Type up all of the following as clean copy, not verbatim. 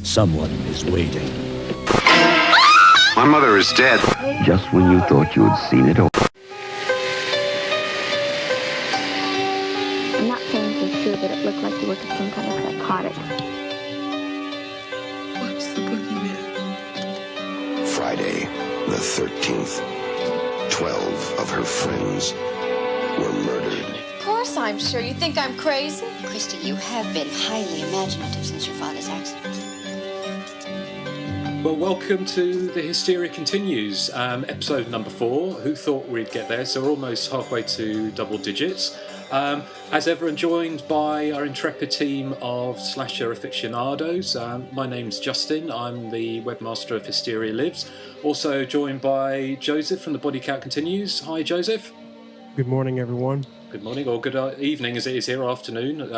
Someone is waiting. My mother is dead. Just when you thought you had seen it all. I'm not saying for sure, but it looked like you were some kind of psychotic. What's the boogeyman? Friday, the 13th. 12 of her friends were murdered. Of course I'm sure. You think I'm crazy? Christy, you have been highly imaginative since your father's accident. Well, welcome to the Hysteria Continues, episode number 4. Who thought we'd get there? So we're almost halfway to double digits. As ever, I'm joined by our intrepid team of slasher aficionados. My name's Justin. I'm the webmaster of Hysteria Lives. Also joined by Joseph from the Body Count Continues. Hi, Joseph. Good morning, everyone. Good morning, or good evening as it is here, afternoon.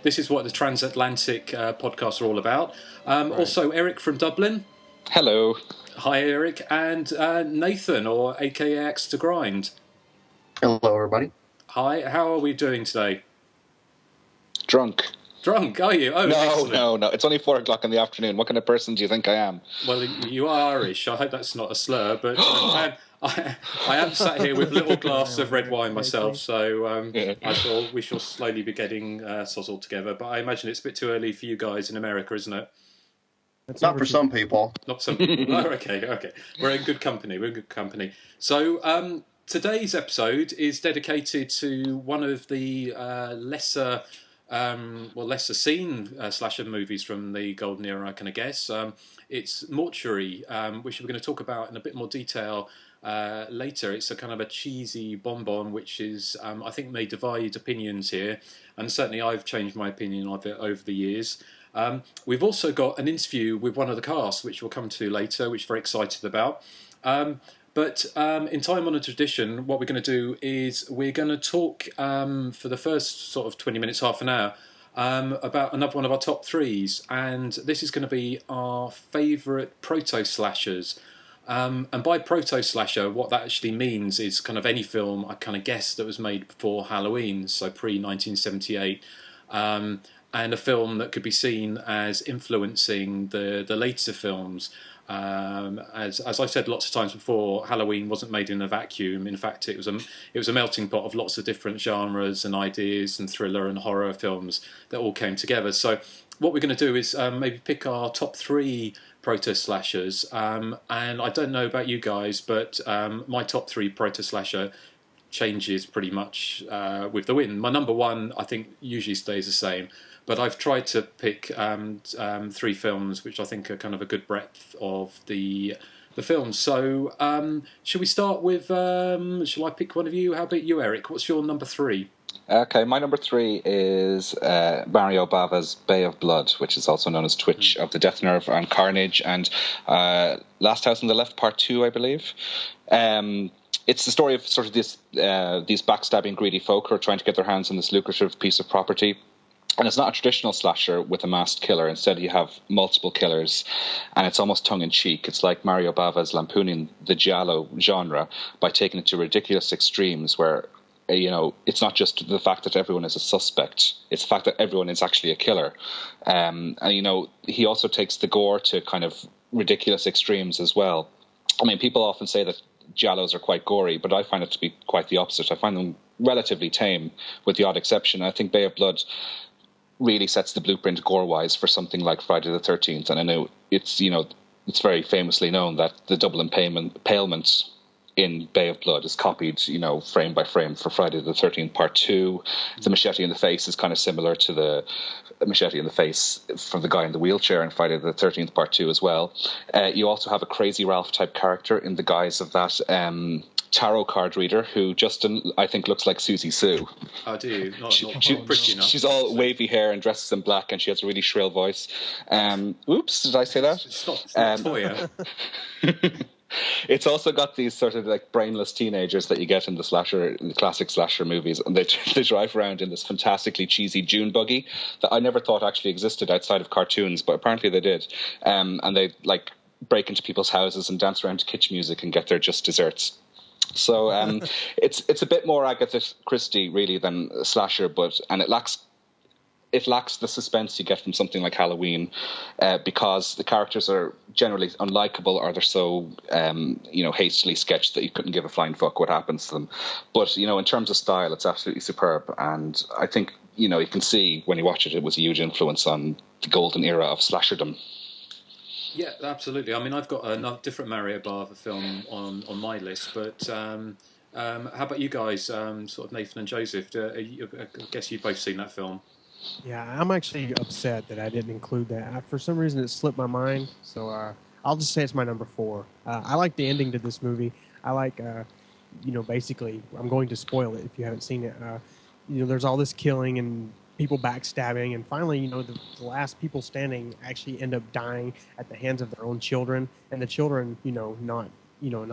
This is what the transatlantic podcasts are all about. Right. Also, Erik from Dublin. Hello. Hi, Erik. And Nathan, or AKA Axe to Grind. Hello, everybody. Hi, how are we doing today? Drunk, are you? Oh, No. It's only 4 o'clock in the afternoon. What kind of person do you think I am? Well, you are Irish. I hope that's not a slur, but I am sat here with a little glass of red wine myself, so we shall slowly be getting sozzled together. But I imagine it's a bit too early for you guys in America, isn't it? Not for some people. Not some people. Oh, okay. We're in good company. So today's episode is dedicated to one of the lesser seen slasher movies from the golden era, I can guess. It's Mortuary, which we're going to talk about in a bit more detail later. It's a kind of a cheesy bonbon, which is, I think, may divide opinions here, and certainly I've changed my opinion of it over the years. We've also got an interview with one of the cast, which we'll come to later, which we're very excited about. But in time-honoured tradition, what we're going to do is we're going to talk for the first sort of 20 minutes, half an hour, about another one of our top threes. And this is going to be our favourite proto-slashers. And by proto-slasher, what that actually means is kind of any film, I kind of guess, that was made before Halloween, so pre-1978. And a film that could be seen as influencing the later films. As I said lots of times before, Halloween wasn't made in a vacuum. In fact, it was a melting pot of lots of different genres and ideas and thriller and horror films that all came together. So what we're going to do is maybe pick our top 3 proto-slashers. And I don't know about you guys, but my top 3 proto-slasher changes pretty much with the wind. My number 1, I think, usually stays the same. But I've tried to pick 3 films which I think are kind of a good breadth of the films. So shall we start with, shall I pick one of you? How about you, Erik? What's your number 3? Okay, my number 3 is Mario Bava's Bay of Blood, which is also known as Twitch of the Death Nerve and Carnage, and Last House on the Left, Part 2, I believe. It's the story of sort of these backstabbing, greedy folk who are trying to get their hands on this lucrative piece of property. And it's not a traditional slasher with a masked killer. Instead, you have multiple killers, and it's almost tongue-in-cheek. It's like Mario Bava's lampooning the giallo genre by taking it to ridiculous extremes where, it's not just the fact that everyone is a suspect. It's the fact that everyone is actually a killer. And, he also takes the gore to kind of ridiculous extremes as well. I mean, people often say that giallos are quite gory, but I find it to be quite the opposite. I find them relatively tame, with the odd exception. I think Bay of Blood really sets the blueprint gore-wise for something like Friday the 13th. And I know it's very famously known that the double impalement in Bay of Blood is copied, frame by frame for Friday the 13th Part 2. The machete in the face is kind of similar to the machete in the face from the guy in the wheelchair in Friday the 13th Part 2 as well. You also have a Crazy Ralph type character in the guise of that tarot card reader who Justin, I think, looks like Susie Sue. I do. Not pretty enough. She's all wavy hair and dresses in black, and she has a really shrill voice. Oops, did I say that? It's not Toya. It's also got these sort of like brainless teenagers that you get in the classic slasher movies, and they drive around in this fantastically cheesy June buggy that I never thought actually existed outside of cartoons, but apparently they did. And they like break into people's houses and dance around to kitsch music and get their just desserts. So it's a bit more Agatha Christie really than a slasher, and it lacks it lacks the suspense you get from something like Halloween, because the characters are generally unlikable, or they're so hastily sketched that you couldn't give a flying fuck what happens to them. But in terms of style, it's absolutely superb, and I think you can see when you watch it, it was a huge influence on the golden era of slasherdom. Yeah, absolutely. I mean, I've got a different Mario Bava film on my list, but how about you guys, sort of Nathan and Joseph? I guess you've both seen that film. Yeah, I'm actually upset that I didn't include that. For some reason, it slipped my mind, so I'll just say it's my number 4. I like the ending to this movie. I like, basically, I'm going to spoil it if you haven't seen it. There's all this killing and people backstabbing, and finally, the last people standing actually end up dying at the hands of their own children, and the children, not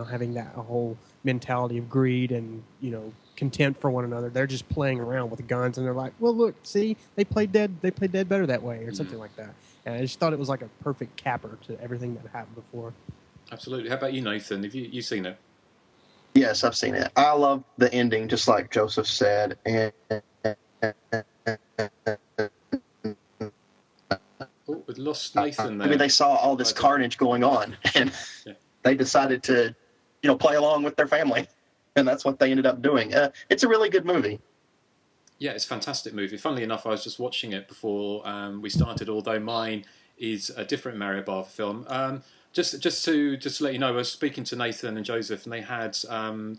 having that whole mentality of greed and contempt for one another. They're just playing around with guns, and they're like, well, look, see, they played dead better that way, or something like that. And I just thought it was like a perfect capper to everything that happened before. Absolutely. How about you, Nathan? Have you seen it? Yes, I've seen it. I love the ending, just like Joseph said, and we lost Nathan there. maybe they saw all this carnage going on, and they decided to, play along with their family, and that's what they ended up doing. It's a really good movie. Yeah, it's a fantastic movie. Funnily enough, I was just watching it before we started, although mine is a different Mario Bava film. Just to let you know, I was speaking to Nathan and Joseph, and they had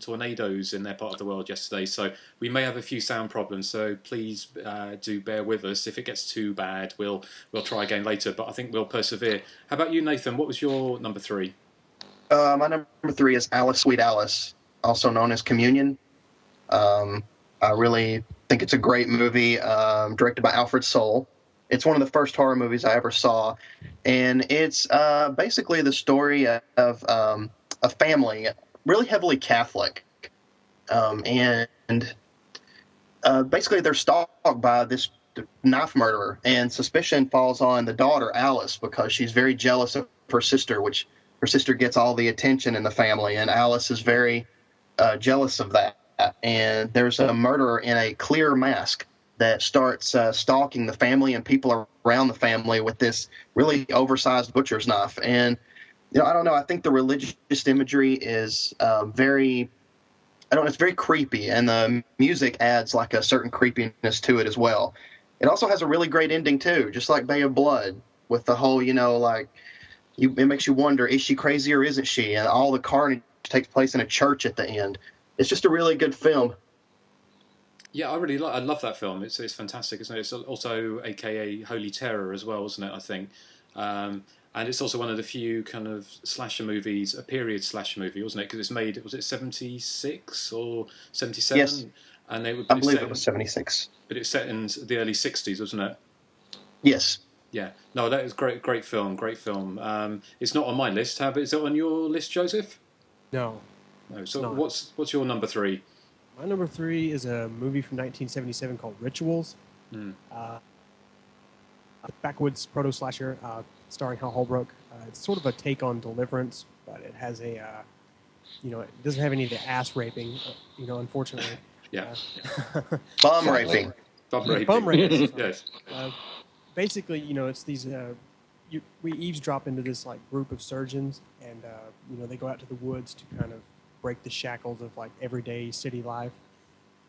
tornadoes in their part of the world yesterday, so we may have a few sound problems. So please do bear with us. If it gets too bad, we'll try again later. But I think we'll persevere. How about you, Nathan? What was your number 3? My number 3 is Alice, Sweet Alice, also known as Communion. I really think it's a great movie, directed by Alfred Soule. It's one of the first horror movies I ever saw, and it's basically the story of a family, really heavily Catholic, and basically they're stalked by this knife murderer, and suspicion falls on the daughter, Alice, because she's very jealous of her sister, which her sister gets all the attention in the family, and Alice is very jealous of that. And there's a murderer in a clear mask that starts stalking the family and people around the family with this really oversized butcher's knife. And, I don't know, I think the religious imagery is it's very creepy, and the music adds like a certain creepiness to it as well. It also has a really great ending too, just like Bay of Blood, with the whole, it makes you wonder, is she crazy or isn't she? And all the carnage takes place in a church at the end. It's just a really good film. Yeah, I love that film. It's fantastic, isn't it? It's also AKA Holy Terror as well, isn't it? I think, and it's also one of the few kind of slasher movies, a period slasher movie, wasn't it? Because it's made, was it 76 or 77? Yes, and I believe it was 76. But it's set in the early 60s, wasn't it? Yes. Yeah. No, that is great film. It's not on my list. Is it on your list, Joseph? No. So what's your number 3? My number 3 is a movie from 1977 called Rituals. A backwoods proto-slasher starring Hal Holbrook. It's sort of a take on Deliverance, but it has it doesn't have any of the ass raping, unfortunately. Yeah. Bum raping. Bum raping. Yes. Basically, it's these. We eavesdrop into this group of surgeons, and they go out to the woods to kind of break the shackles of everyday city life,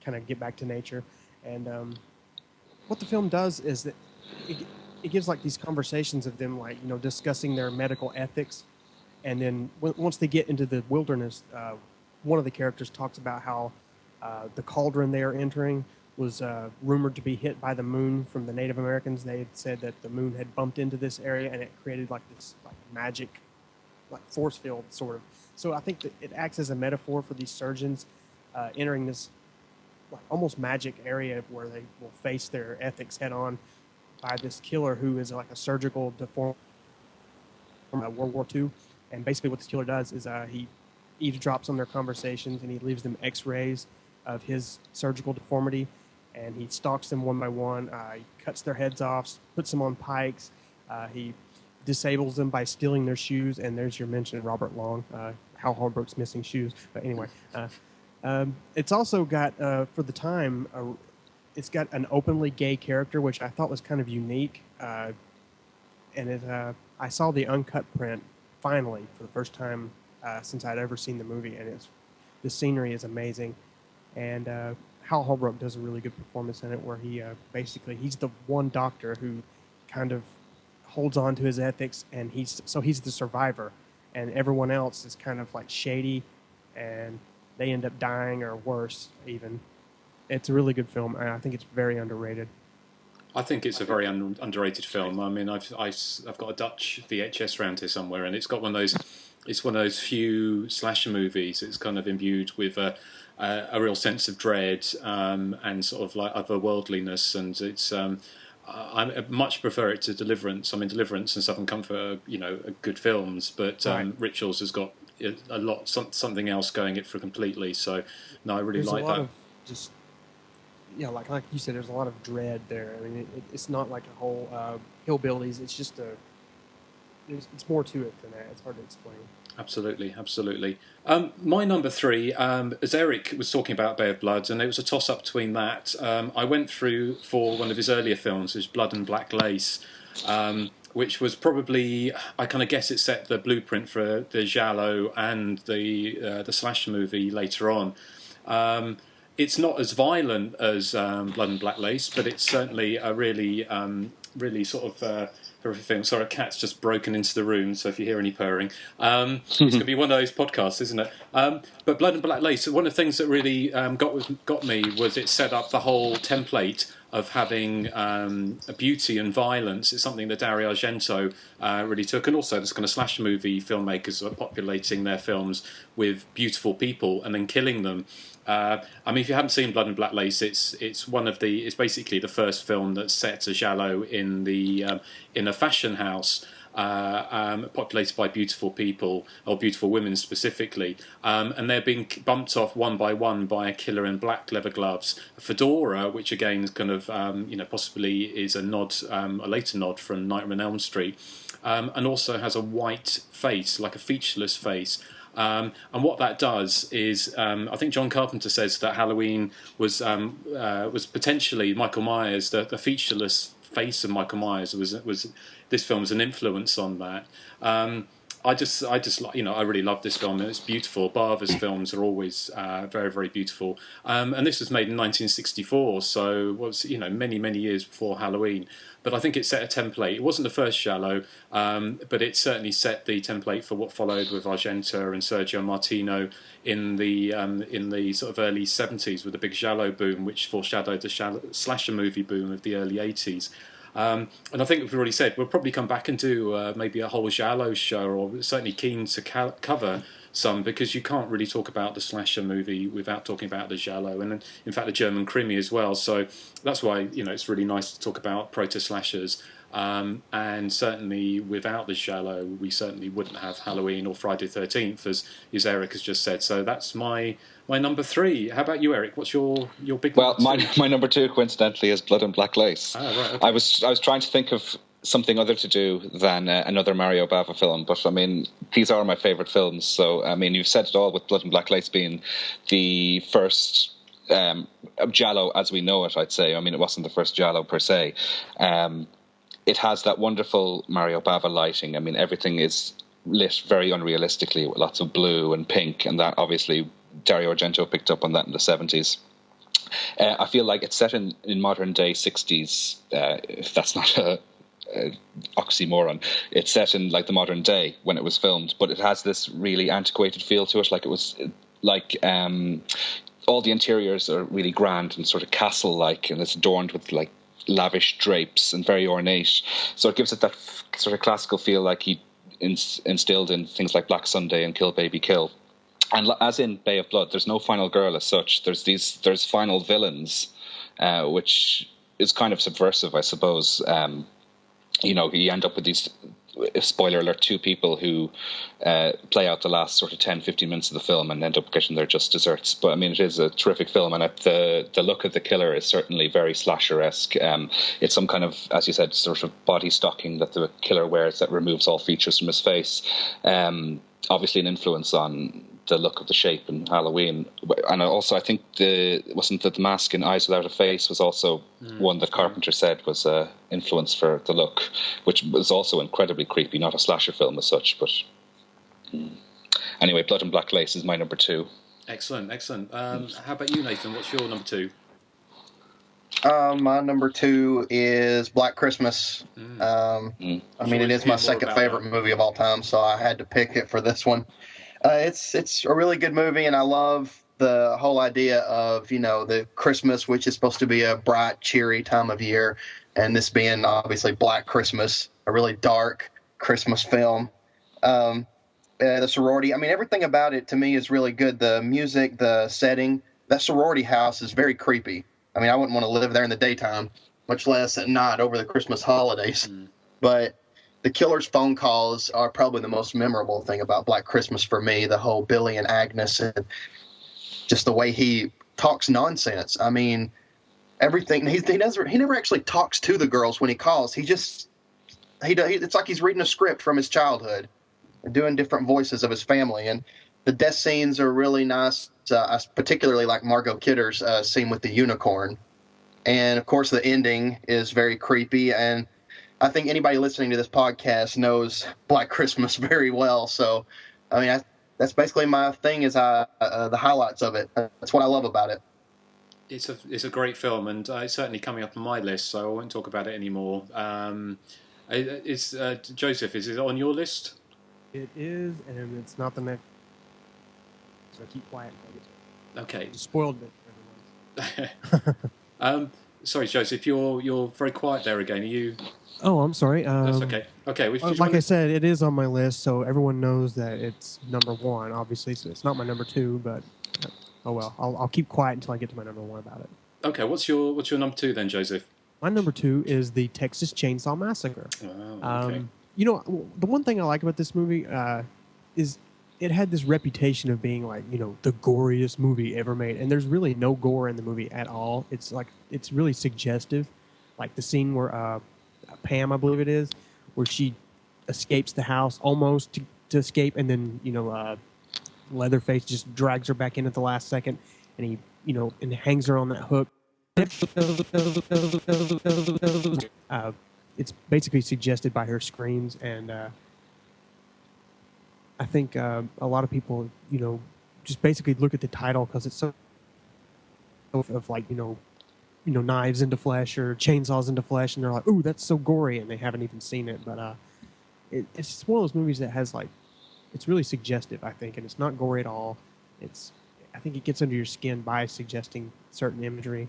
kind of get back to nature. And what the film does is that it gives these conversations of them discussing their medical ethics, and then once they get into the wilderness, one of the characters talks about how the cauldron they are entering was rumored to be hit by the moon from the Native Americans. They had said that the moon had bumped into this area and it created this magic force field sort of. So I think that it acts as a metaphor for these surgeons entering this almost magic area where they will face their ethics head on by this killer who is a surgical deformed from World War II. And basically what this killer does is he eavesdrops on their conversations and he leaves them x-rays of his surgical deformity, and he stalks them one by one. He cuts their heads off, puts them on pikes. He disables them by stealing their shoes, and there's your mention, Robert Long, Hal Holbrook's missing shoes. But anyway, it's also got, for the time, it's got an openly gay character, which I thought was kind of unique. I saw the uncut print finally for the first time since I'd ever seen the movie, and the scenery is amazing. And Hal Holbrook does a really good performance in it, where he's the one doctor who kind of holds on to his ethics, and he's the survivor, and everyone else is kind of like shady, and they end up dying or worse even. It's a really good film, and I think it's very underrated. I think it's a very underrated film. I mean, I've got a Dutch VHS around here somewhere, and it's got one of those. It's one of those few slasher movies. It's kind of imbued with a real sense of dread and sort of like otherworldliness, and it's. I much prefer it to Deliverance. I mean, Deliverance and Southern Comfort are good films, but Rituals has got a lot something else going it for completely. So, no, I really There's like a lot that. Of just like you said, there's a lot of dread there. I mean, it's not like a whole hillbillies. It's just it's more to it than that. It's hard to explain. Absolutely. My number 3, as Erik was talking about Bay of Blood, and it was a toss-up between that. I went through for one of his earlier films, which is Blood and Black Lace, which was probably, I kind of guess it set the blueprint for the giallo and the slasher movie later on. It's not as violent as Blood and Black Lace, but it's certainly a really sort of horrific film. Sorry, a cat's just broken into the room, so if you hear any purring, it's going to be one of those podcasts, isn't it? But Blood and Black Lace, one of the things that really got me was it set up the whole template of having beauty and violence. It's something that Dario Argento really took, and also this kind of slasher movie filmmakers are populating their films with beautiful people and then killing them. I mean, if you haven't seen Blood and Black Lace, it's basically the first film that sets a giallo in a fashion house populated by beautiful people, or beautiful women specifically, and they're being bumped off one by one by a killer in black leather gloves, a fedora, which again is kind of possibly is a later nod from Nightmare on Elm Street, and also has a white face, like a featureless face. And what that does is, I think John Carpenter says that Halloween was potentially Michael Myers. The featureless face of Michael Myers was this film was an influence on that. I really love this film, and it's beautiful. Bava's films are always very, very beautiful. And this was made in 1964, so was many years before Halloween. But I think it set a template. It wasn't the first giallo, but it certainly set the template for what followed with Argento and Sergio Martino in the sort of early 70s with the big giallo boom, which foreshadowed the slasher movie boom of the early 80s. And I think we've already said we'll probably come back and do maybe a whole giallo show, or certainly keen to cover some, because you can't really talk about the slasher movie without talking about the giallo, and in fact the German krimi as well. So that's why it's really nice to talk about proto-slashers. And certainly without the giallo, we certainly wouldn't have Halloween or Friday the 13th, as Erik has just said. So that's my number 3. How about you, Erik? What's your big? Well, my number 2, coincidentally, is Blood and Black Lace. Ah, right. Okay. I was trying to think of something other to do than another Mario Bava film, but I mean, these are my favourite films. So I mean, you've said it all, with Blood and Black Lace being the first giallo as we know it. I'd say. I mean, it wasn't the first giallo per se. It has that wonderful Mario Bava lighting. I mean, everything is lit very unrealistically with lots of blue and pink, and that obviously Dario Argento picked up on that in the 70s. I feel like it's set in modern day 60s, if that's not a oxymoron. It's set in like the modern day when it was filmed, but it has this really antiquated feel to it, like it was like all the interiors are really grand and sort of castle-like, and it's adorned with like lavish drapes and very ornate, so it gives it that sort of classical feel, like he instilled in things like Black Sunday and Kill Baby Kill. And as in Bay of Blood, there's no final girl as such. There's final villains, which is kind of subversive, I suppose. You end up with these, spoiler alert, 2 people who play out the last sort of 10-15 minutes of the film and end up getting their just desserts. But I mean, it is a terrific film, and the look of the killer is certainly very slasher-esque. It's some kind of, as you said, sort of body stocking that the killer wears that removes all features from his face. Obviously an influence on the look of the shape in Halloween. And also, I think wasn't that the mask in Eyes Without a Face was also one that Carpenter said was influence for the look, which was also incredibly creepy. Not a slasher film as such, but anyway, Blood and Black Lace is my number 2. Excellent. How about you, Nathan? What's your number 2? My number 2 is Black Christmas. I mean, it is my second favorite movie of all time, so I had to pick it for this one. It's a really good movie, and I love the whole idea of, the Christmas, which is supposed to be a bright, cheery time of year, and this being obviously Black Christmas, a really dark Christmas film. The sorority, I mean, everything about it to me is really good. The music, the setting, that sorority house is very creepy. I mean, I wouldn't want to live there in the daytime, much less at night over the Christmas holidays. But the killer's phone calls are probably the most memorable thing about Black Christmas for me. The whole Billy and Agnes, and just the way he talks nonsense. I mean, everything. He never actually talks to the girls when he calls. It's like he's reading a script from his childhood, doing different voices of his family. And the death scenes are really nice. I particularly like Margot Kidder's scene with the unicorn. And of course, the ending is very creepy. And I think anybody listening to this podcast knows Black Christmas very well. So, I mean, that's basically my thing, is the highlights of it. That's what I love about it. It's a great film, and it's certainly coming up on my list, so I won't talk about it anymore. Joseph, is it on your list? It is, and it's not the next. So keep quiet. Okay. You spoiled it for everyone. Sorry, Joseph, you're very quiet there again. Are you? Oh, I'm sorry. That's okay. Okay. Like I said, it is on my list, so everyone knows that it's number 1. Obviously, so it's not my number 2, but oh well. I'll keep quiet until I get to my number 1 about it. Okay. What's your number 2 then, Joseph? My number 2 is the Texas Chainsaw Massacre. Oh, okay. The one thing I like about this movie is it had this reputation of being like, the goriest movie ever made. And there's really no gore in the movie at all. It's really suggestive. Like the scene where Pam, I believe it is, where she escapes the house almost to escape. And then, Leatherface just drags her back in at the last second. And he, and hangs her on that hook. It's basically suggested by her screams, and I think a lot of people, just basically look at the title because it's so of like knives into flesh or chainsaws into flesh, and they're like, "Ooh, that's so gory," and they haven't even seen it. But it's just one of those movies that has it's really suggestive, I think, and it's not gory at all. I think it gets under your skin by suggesting certain imagery.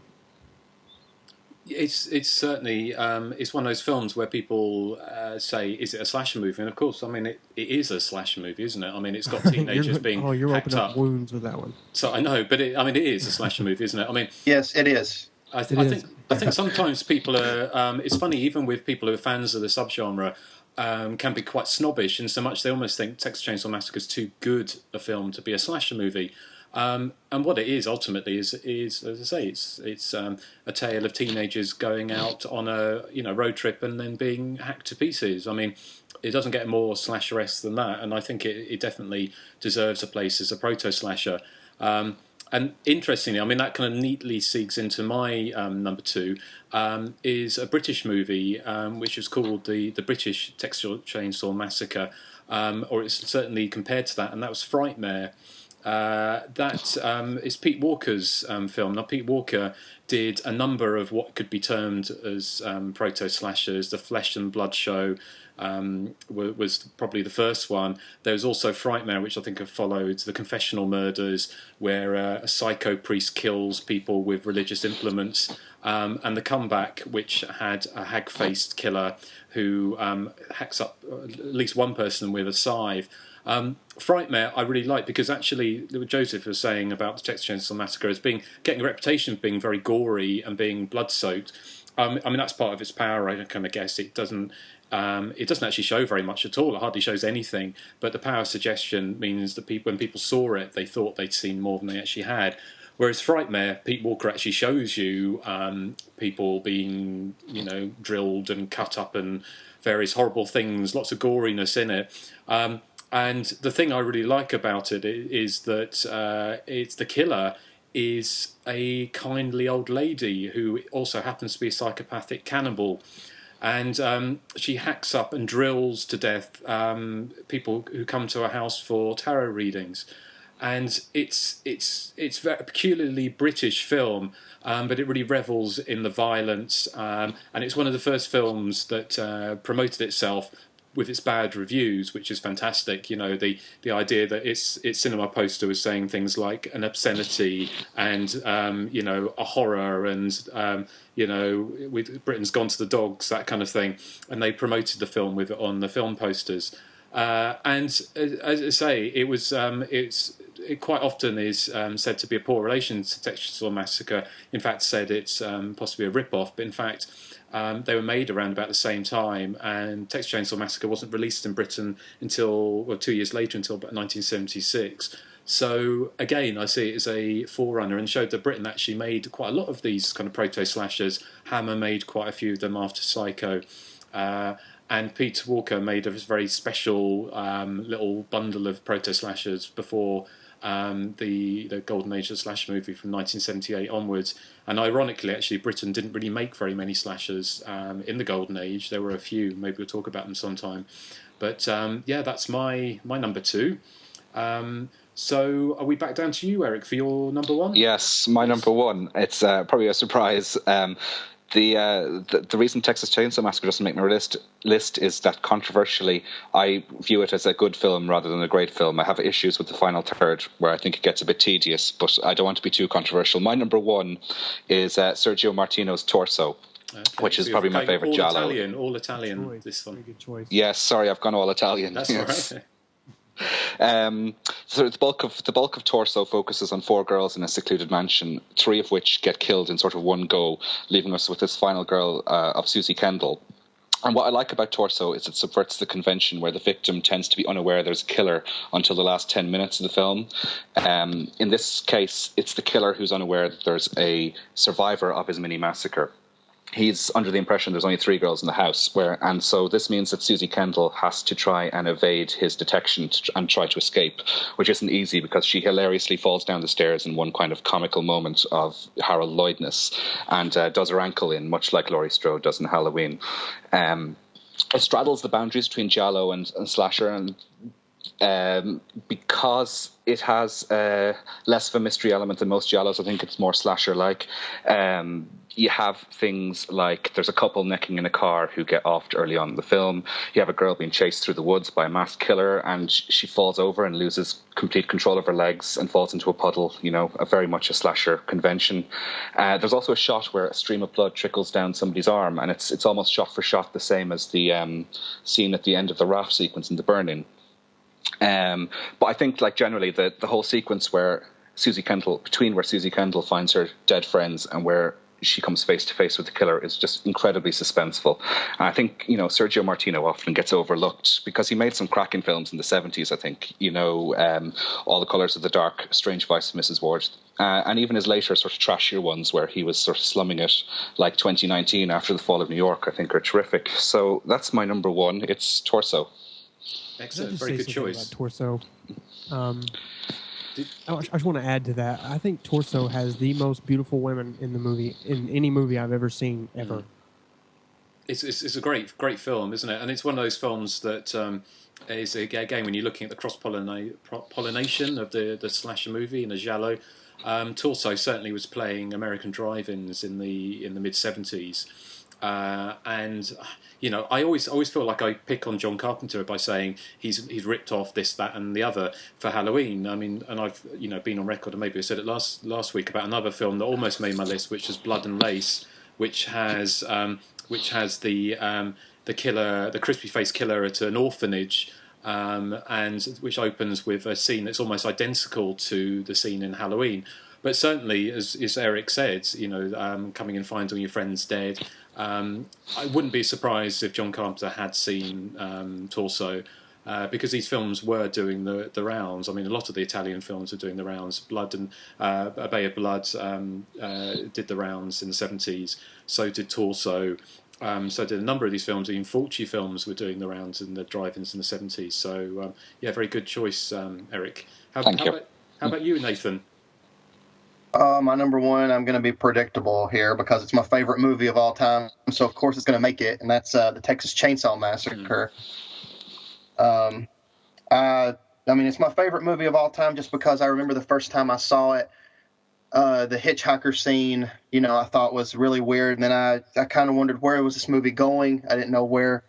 It's certainly it's one of those films where people say, "Is it a slasher movie?" And of course, I mean, it is a slasher movie, isn't it? I mean, it's got teenagers being you're hacked opening up up. wounds with that one. So I know, but it is a slasher movie, isn't it? I mean, yes, it is. I think sometimes people are. It's funny, even with people who are fans of the subgenre, can be quite snobbish, in so much they almost think Texas Chainsaw Massacre is too good a film to be a slasher movie. And what it is ultimately is as I say, it's a tale of teenagers going out on a road trip and then being hacked to pieces. I mean, it doesn't get more slasher-esque than that, and I think it definitely deserves a place as a proto-slasher. And interestingly, I mean, that kind of neatly segues into my number 2, is a British movie which is called the British Texas Chainsaw Massacre, or it's certainly compared to that, and that was Frightmare. That is Pete Walker's film. Now, Pete Walker did a number of what could be termed as proto-slashers. The Flesh and Blood Show was probably the first one. There was also Frightmare, which I think have followed, The Confessional Murders, where a psycho priest kills people with religious implements, and The Comeback, which had a hag-faced killer who hacks up at least one person with a scythe. Frightmare I really like, because actually what Joseph was saying about the Texas Chainsaw Massacre as getting a reputation of being very gory and being blood-soaked. I mean, that's part of its power, I kind of guess. It doesn't actually show very much at all. It hardly shows anything. But the power of suggestion means that when people saw it, they thought they'd seen more than they actually had. Whereas Frightmare, Pete Walker actually shows you people being, drilled and cut up and various horrible things, lots of goriness in it. And the thing I really like about it is that it's the killer is a kindly old lady who also happens to be a psychopathic cannibal. And she hacks up and drills to death people who come to her house for tarot readings. And it's a peculiarly British film, but it really revels in the violence. And it's one of the first films that promoted itself with its bad reviews, which is fantastic. You know, the idea that its cinema poster was saying things like an obscenity and you know, a horror and you know, with Britain's gone to the dogs, that kind of thing, and they promoted the film with it on the film posters. And as I say, it was it quite often is said to be a poor relation to Texas Chainsaw Massacre. In fact, said it's possibly a rip-off, but in fact, they were made around about the same time, and Texas Chainsaw Massacre wasn't released in Britain until 2 years later, until about 1976. So again, I see it as a forerunner, and showed that Britain actually made quite a lot of these kind of proto-slashers. Hammer made quite a few of them after Psycho. And Peter Walker made a very special little bundle of proto-slashers before the golden age of slash movie from 1978 onwards. And ironically, actually, Britain didn't really make very many slashers in the golden age. There were a few. Maybe we'll talk about them sometime. But yeah, that's my number 2. So are we back down to you, Erik, for your number 1? Yes, my number 1. It's probably a surprise. The reason Texas Chainsaw Massacre doesn't make my list is that controversially I view it as a good film rather than a great film. I have issues with the final third where I think it gets a bit tedious, but I don't want to be too controversial. My number 1 is Sergio Martino's Torso. Okay, which is probably my favourite giallo. All Italian. This one. Good choice. Yes, sorry, I've gone all Italian. That's yes. all right. So the bulk of Torso focuses on 4 girls in a secluded mansion, 3 of which get killed in sort of one go, leaving us with this final girl of Susie Kendall. And what I like about Torso is it subverts the convention where the victim tends to be unaware there's a killer until the last 10 minutes of the film. In this case, it's the killer who's unaware that there's a survivor of his mini massacre. He's under the impression there's only 3 girls in the house, and so this means that Susie Kendall has to try and evade his detection and try to escape, which isn't easy because she hilariously falls down the stairs in one kind of comical moment of Harold Lloydness and does her ankle in, much like Laurie Strode does in Halloween. It straddles the boundaries between giallo and slasher, and because it has less of a mystery element than most giallos, I think it's more slasher-like. You have things like there's a couple necking in a car who get offed early on in the film. You have a girl being chased through the woods by a masked killer, and she falls over and loses complete control of her legs and falls into a puddle, you know, very much a slasher convention. There's also a shot where a stream of blood trickles down somebody's arm, and it's almost shot for shot the same as the scene at the end of the raft sequence in The Burning. But I think, like, generally the whole sequence where Susie Kendall finds her dead friends and where she comes face to face with the killer is just incredibly suspenseful. And I think, you know, Sergio Martino often gets overlooked because he made some cracking films in the 70s, I think, you know, All the Colours of the Dark, Strange Vice of Mrs. Ward, and even his later sort of trashier ones where he was sort of slumming it, like 2019 After the Fall of New York, I think are terrific. So that's my number 1. It's Torso. Excellent, very good choice. Torso. I just want to add to that. I think Torso has the most beautiful women in the movie, in any movie I've ever seen, ever. It's a great film, isn't it? And it's one of those films that is, again, when you're looking at the cross-pollination of the slasher movie and the giallo, Torso certainly was playing American drive-ins in the mid-70s. And you know, I always feel like I pick on John Carpenter by saying he's ripped off this, that, and the other for Halloween. I mean, and I've, you know, been on record, and maybe I said it last week about another film that almost made my list, which is Blood and Lace, which has the killer, the crispy faced killer at an orphanage. And which opens with a scene that's almost identical to the scene in Halloween. But certainly, as Erik said, you know, coming and finding your friends dead. I wouldn't be surprised if John Carpenter had seen Torso, because these films were doing the rounds. I mean, a lot of the Italian films were doing the rounds. Blood and A Bay of Blood did the rounds in the 70s. So did Torso. So did a number of these films. Even Fulci films were doing the rounds in the drive-ins in the 70s. So yeah, very good choice, Erik. Thank you. How about you, Nathan? My number one, I'm going to be predictable here because it's my favorite movie of all time. So, of course, it's going to make it, and that's the Texas Chainsaw Massacre. I mean, it's my favorite movie of all time just because I remember the first time I saw it. The hitchhiker scene, I thought was really weird. And then I kind of wondered where was this movie going. I didn't know where,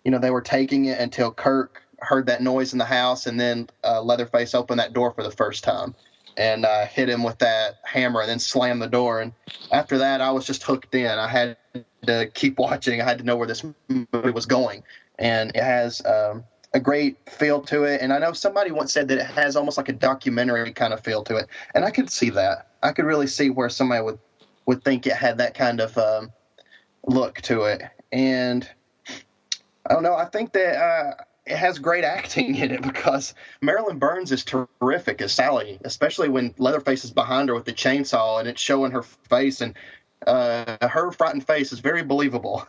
they were taking it until Kirk heard that noise in the house, and then Leatherface opened that door for the first time and hit him with that hammer and then slammed the door. And after that, I was just hooked in. I had to keep watching. I had to know where this movie was going. And it has a great feel to it. And I know somebody once said that it has almost like a documentary kind of feel to it. And I could see that. I could really see where somebody would think it had that kind of look to it. And I don't know. I think that it has great acting in it because Marilyn Burns is terrific as Sally, especially when Leatherface is behind her with the chainsaw and it's showing her face. And her frightened face is very believable.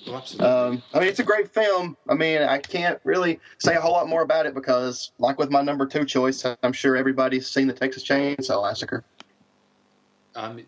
Oh, absolutely. I mean, it's a great film. I mean, I can't really say a whole lot more about it because, like with my number two choice, I'm sure everybody's seen the Texas Chainsaw Massacre.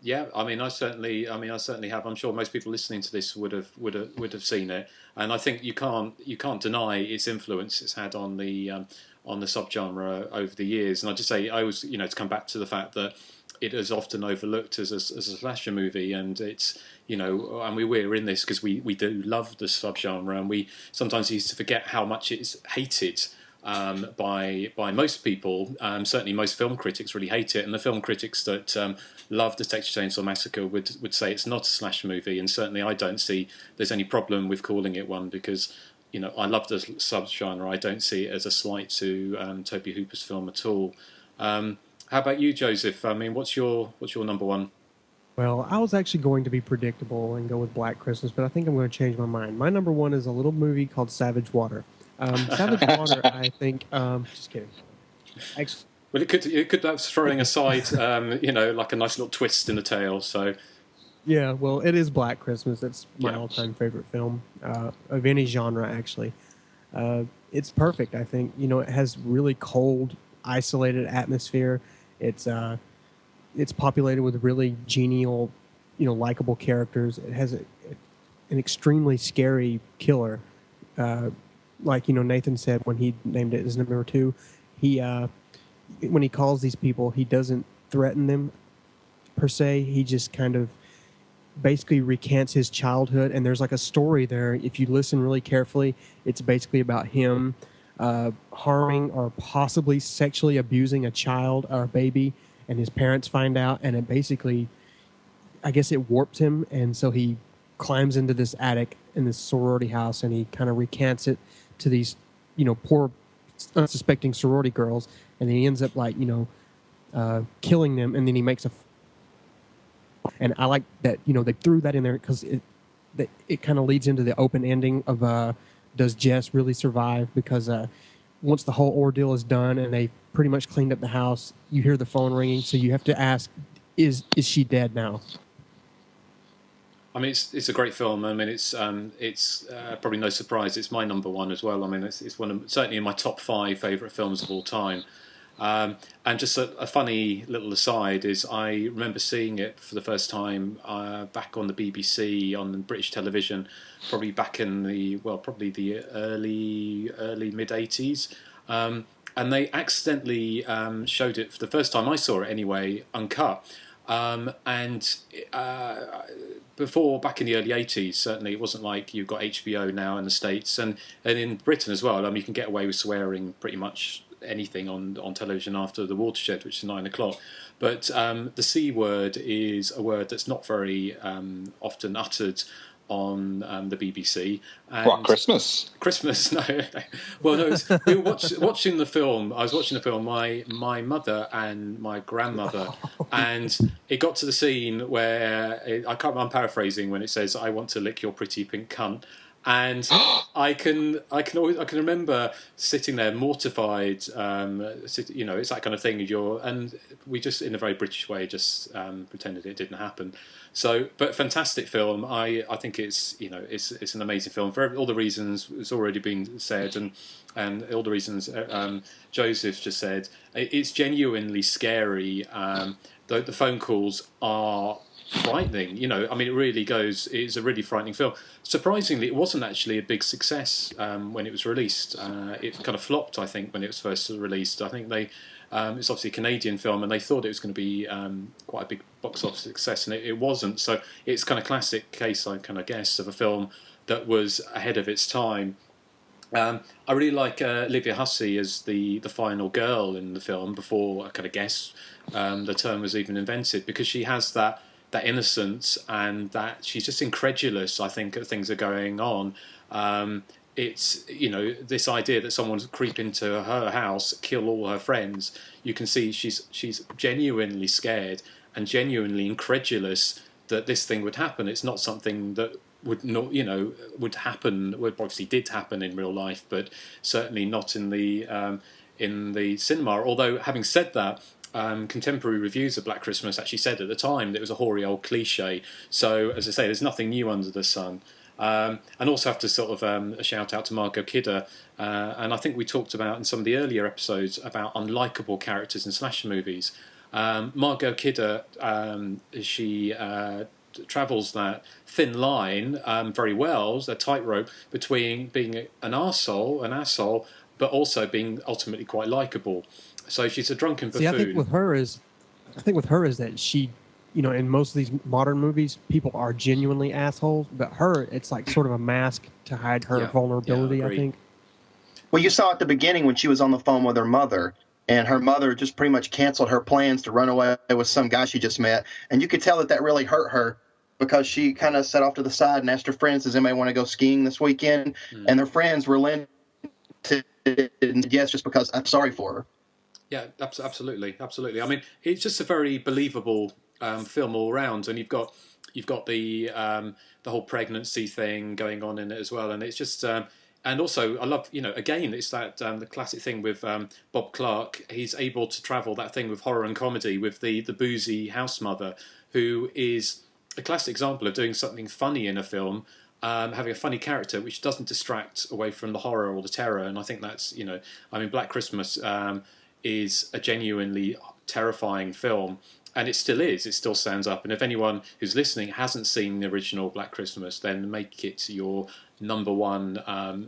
Yeah, I mean, I certainly have. I'm sure most people listening to this would have seen it, and I think you can't deny its influence it's had on the subgenre over the years. And I just say, I always, to come back to the fact that it is often overlooked as a slasher movie, and it's, and we're in this because we do love the subgenre, and we sometimes used to forget how much it's hated by most people. Certainly most film critics really hate it, and the film critics that love the Texas Chainsaw Massacre would say it's not a slasher movie, and certainly I don't see there's any problem with calling it one because, I love the subgenre. I don't see it as a slight to Tobe Hooper's film at all. How about you, Joseph? I mean, what's your number one? Well, I was actually going to be predictable and go with Black Christmas, but I think I'm going to change my mind. My number one is a little movie called Savage Water. Savage Water, I think. Just kidding. Actually, well, it could have throwing aside, like a nice little twist in the tale. So, yeah, well, it is Black Christmas. It's my all-time favorite film of any genre. Actually, it's perfect. I think it has really cold, isolated atmosphere. It's populated with really genial, likable characters. It has an extremely scary killer. Like Nathan said when he named it as number two, when he calls these people, he doesn't threaten them per se. He just kind of basically recants his childhood, and there's like a story there. If you listen really carefully, it's basically about him harming or possibly sexually abusing a child or a baby, and his parents find out, and it basically, I guess it warped him, and so he climbs into this attic in this sorority house, and he kind of recants it to these, poor, unsuspecting sorority girls, and then he ends up killing them, and then he makes and I like that, they threw that in there because it kind of leads into the open ending of does Jess really survive? Because once the whole ordeal is done and they pretty much cleaned up the house, you hear the phone ringing, so you have to ask, is she dead now? I mean, it's a great film. I mean, it's probably no surprise. It's my number one as well. I mean, it's one of, certainly in my top 5 favourite films of all time. And just a funny little aside is I remember seeing it for the first time back on the BBC on British television, probably back in the early mid 80s. And they accidentally showed it for the first time I saw it anyway, uncut. Before, back in the early 80s, certainly it wasn't like you've got HBO now in the States and in Britain as well. I mean, you can get away with swearing pretty much anything on television after the watershed, which is 9 o'clock. But the C word is a word that's not very often uttered on the BBC. And what, Christmas? Christmas, no. Well, no, we were watching the film. I was watching the film, my mother and my grandmother, and it got to the scene where, I'm paraphrasing, when it says, "I want to lick your pretty pink cunt." And I can remember sitting there mortified. It's that kind of thing. And we just, in a very British way, just pretended it didn't happen. So, but fantastic film. I think it's an amazing film for all the reasons it's already been said, and all the reasons Joseph just said. It's genuinely scary. The phone calls are frightening. It really goes. It's a really frightening film. Surprisingly, it wasn't actually a big success when it was released. It kind of flopped, I think, when it was first released. I think they. It's obviously a Canadian film, and they thought it was going to be quite a big box office success, and it wasn't. So it's kind of classic case, I kind of guess, of a film that was ahead of its time. I really like Olivia Hussey as the final girl in the film before, I kind of guess, the term was even invented, because she has that innocence, and that she's just incredulous, I think, that things are going on. It's, this idea that someone's creep into her house, kill all her friends. You can see she's genuinely scared and genuinely incredulous that this thing would happen. It's not something that would not, would happen. Well, obviously did happen in real life, but certainly not in the cinema. Although, having said that, contemporary reviews of Black Christmas actually said at the time that it was a hoary old cliche. So, as I say, there's nothing new under the sun. And also have to sort of a shout out to Margot Kidder, and I think we talked about in some of the earlier episodes about unlikable characters in slasher movies. Margot Kidder, she travels that thin line very well, the tightrope between being an asshole, but also being ultimately quite likable. So she's a drunken buffoon. See, I think with her is that she, in most of these modern movies, people are genuinely assholes, but her, it's like sort of a mask to hide her vulnerability, I think. Well, you saw at the beginning when she was on the phone with her mother, and her mother just pretty much canceled her plans to run away with some guy she just met, and you could tell that really hurt her, because she kind of sat off to the side and asked her friends, does anybody want to go skiing this weekend? And their friends relented yes, just because I'm sorry for her. Yeah, absolutely. I mean, it's just a very believable film all around, and you've got the whole pregnancy thing going on in it as well, and it's just and also I love, again, it's that the classic thing with Bob Clark. He's able to travel that thing with horror and comedy with the boozy house mother, who is a classic example of doing something funny in a film. Having a funny character which doesn't distract away from the horror or the terror, and I think that's, Black Christmas is a genuinely terrifying film, and it still is. It still stands up. And if anyone who's listening hasn't seen the original Black Christmas, then make it your number one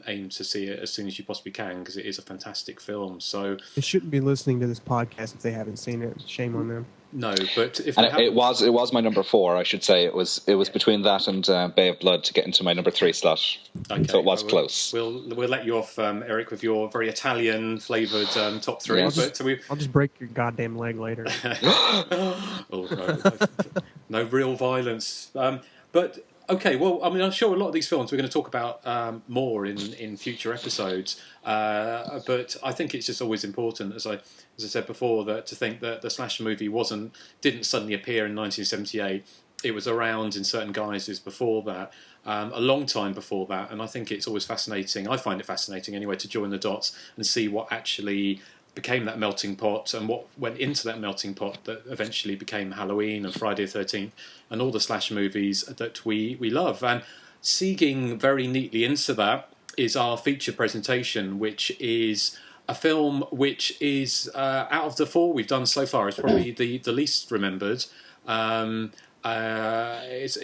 aim to see it as soon as you possibly can, because it is a fantastic film. So they shouldn't be listening to this podcast if they haven't seen it. Shame on them. No, but if it was my number 4, I should say. It was between that and Bay of Blood to get into my number 3 slot. Okay, so it was close. We'll let you off, Eric, with your very Italian flavoured top 3. Yes. I'll just break your goddamn leg later. No real violence. But okay, well, I mean, I'm sure a lot of these films we're going to talk about more in future episodes. But I think it's just always important, as I said before, that to think that the slasher movie didn't suddenly appear in 1978. It was around in certain guises before that, a long time before that. And I think it's always fascinating. I find it fascinating anyway to join the dots and see what actually became that melting pot and what went into that melting pot that eventually became Halloween and Friday the 13th and all the slasher movies that we love. And seeking very neatly into that is our feature presentation, which is a film which is, out of the 4 we've done so far, is probably the least remembered. It's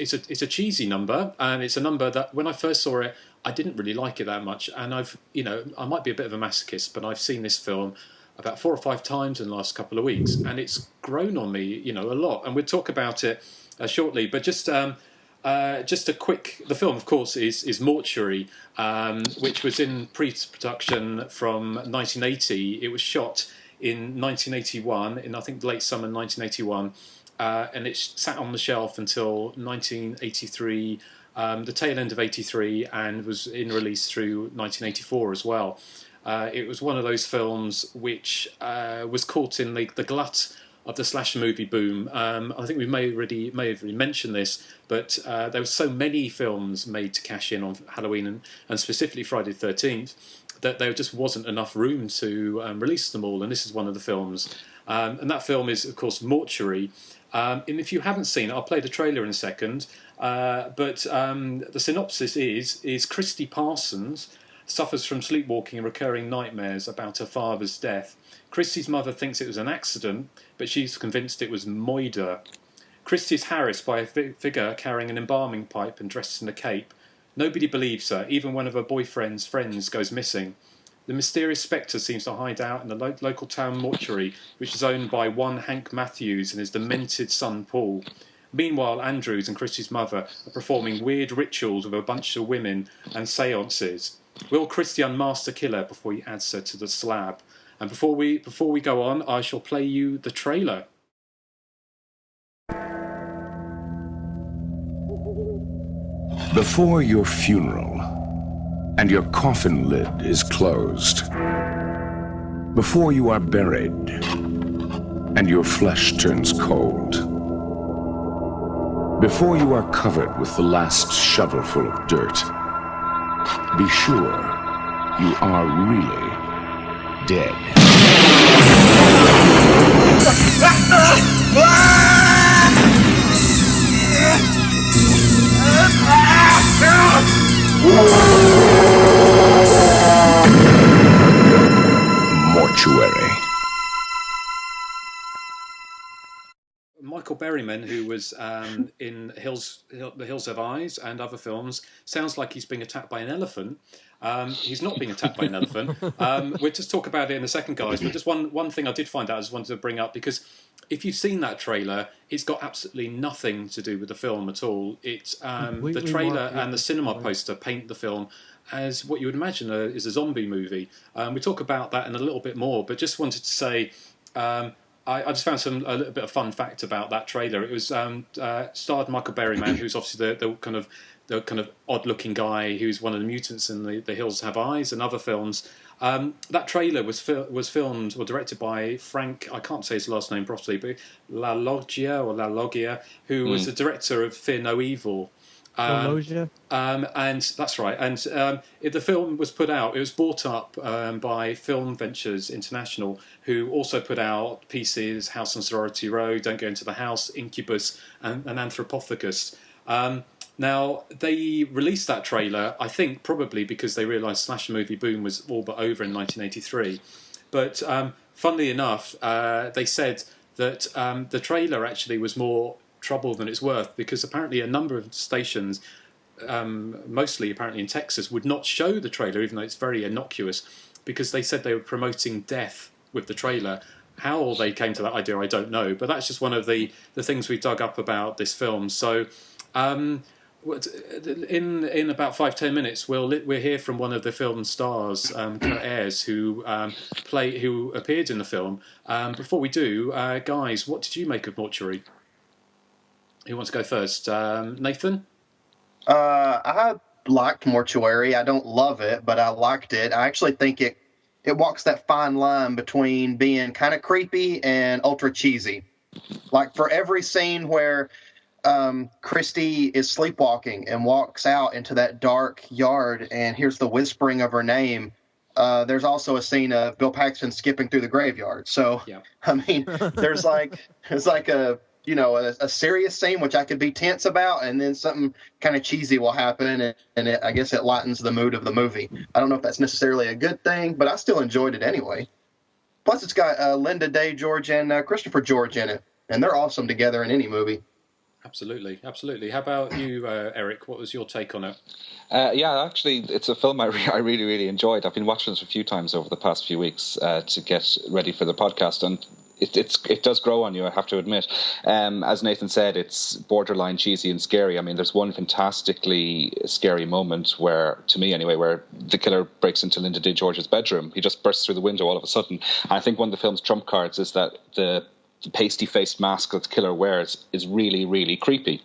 a cheesy number, and it's a number that when I first saw it, I didn't really like it that much. And I might be a bit of a masochist, but I've seen this film about 4 or 5 times in the last couple of weeks, and it's grown on me, a lot. And we'll talk about it shortly, but just a quick. The film, of course, is Mortuary, which was in pre-production from 1980. It was shot in 1981, in I think late summer 1981, and it sat on the shelf until 1983, the tail end of 83, and was in release through 1984 as well. It was one of those films which was caught in the glut the slasher movie boom. I think we may have already mentioned this, but there were so many films made to cash in on Halloween and specifically Friday the 13th that there just wasn't enough room to release them all, and this is one of the films. And that film is, of course, Mortuary. And if you haven't seen it, I'll play the trailer in a second. But the synopsis is Christy Parsons suffers from sleepwalking and recurring nightmares about her father's death. Christy's mother thinks it was an accident, but she's convinced it was moida. Christy is harassed by a figure carrying an embalming pipe and dressed in a cape. Nobody believes her, even one of her boyfriend's friends goes missing. The mysterious spectre seems to hide out in the local town mortuary, which is owned by one Hank Matthews and his demented son Paul. Meanwhile, Andrews and Christy's mother are performing weird rituals with a bunch of women and seances. Will Christy unmask the killer before he adds her to the slab? And before we go on, I shall play you the trailer. Before your funeral, and your coffin lid is closed. Before you are buried, and your flesh turns cold. Before you are covered with the last shovelful of dirt, be sure you are really dead. Mortuary. Michael Berryman, who was in The Hills Have Eyes and other films, sounds like he's being attacked by an elephant. He's not being attacked by an elephant. We'll just talk about it in a second, guys. But just one thing I did find out I just wanted to bring up, because if you've seen that trailer, it's got absolutely nothing to do with the film at all. It's the trailer and the cinema poster paint the film as what you would imagine is a zombie movie. We talk about that in a little bit more, but just wanted to say I just found a little bit of fun fact about that trailer. It was starred Michael Berryman, who's obviously the kind of odd-looking guy who's one of the mutants in the Hills Have Eyes and other films. That trailer was filmed or directed by Frank, I can't say his last name properly, but La Loggia, who was the director of Fear No Evil. And that's right. And the film was put out. It was bought up by Film Ventures International, who also put out pieces House on Sorority Row, Don't Go Into the House, Incubus, and Anthropophagus. Now, they released that trailer, I think, probably because they realised slasher movie boom was all but over in 1983. But funnily enough, they said that the trailer actually was more trouble than it's worth, because apparently a number of stations, mostly apparently in Texas, would not show the trailer, even though it's very innocuous, because they said they were promoting death with the trailer. How they came to that idea, I don't know, but that's just one of the things we dug up about this film. So in about 5-10 minutes, we'll hear from one of the film stars, Kurt Ayers, who appeared in the film. Before we do, guys, what did you make of Mortuary? Who wants to go first? Nathan? I liked Mortuary. I don't love it, but I liked it. I actually think it walks that fine line between being kind of creepy and ultra cheesy. Like, for every scene where Christy is sleepwalking and walks out into that dark yard and hears the whispering of her name, there's also a scene of Bill Paxton skipping through the graveyard. So, yeah. I mean, there's like a serious scene which I could be tense about, and then something kind of cheesy will happen, and I guess it lightens the mood of the movie. I don't know if that's necessarily a good thing, but I still enjoyed it anyway. Plus, it's got Linda Day George and Christopher George in it, and they're awesome together in any movie. Absolutely. How about you, Erik? What was your take on it? Yeah, actually, it's a film I really, really enjoyed. I've been watching this a few times over the past few weeks to get ready for the podcast, and it does grow on you, I have to admit. As Nathan said, it's borderline cheesy and scary. I mean, there's one fantastically scary moment where, to me anyway, where the killer breaks into Linda Day George's bedroom. He just bursts through the window all of a sudden. And I think one of the film's trump cards is that the pasty-faced mask that the killer wears is really, really creepy.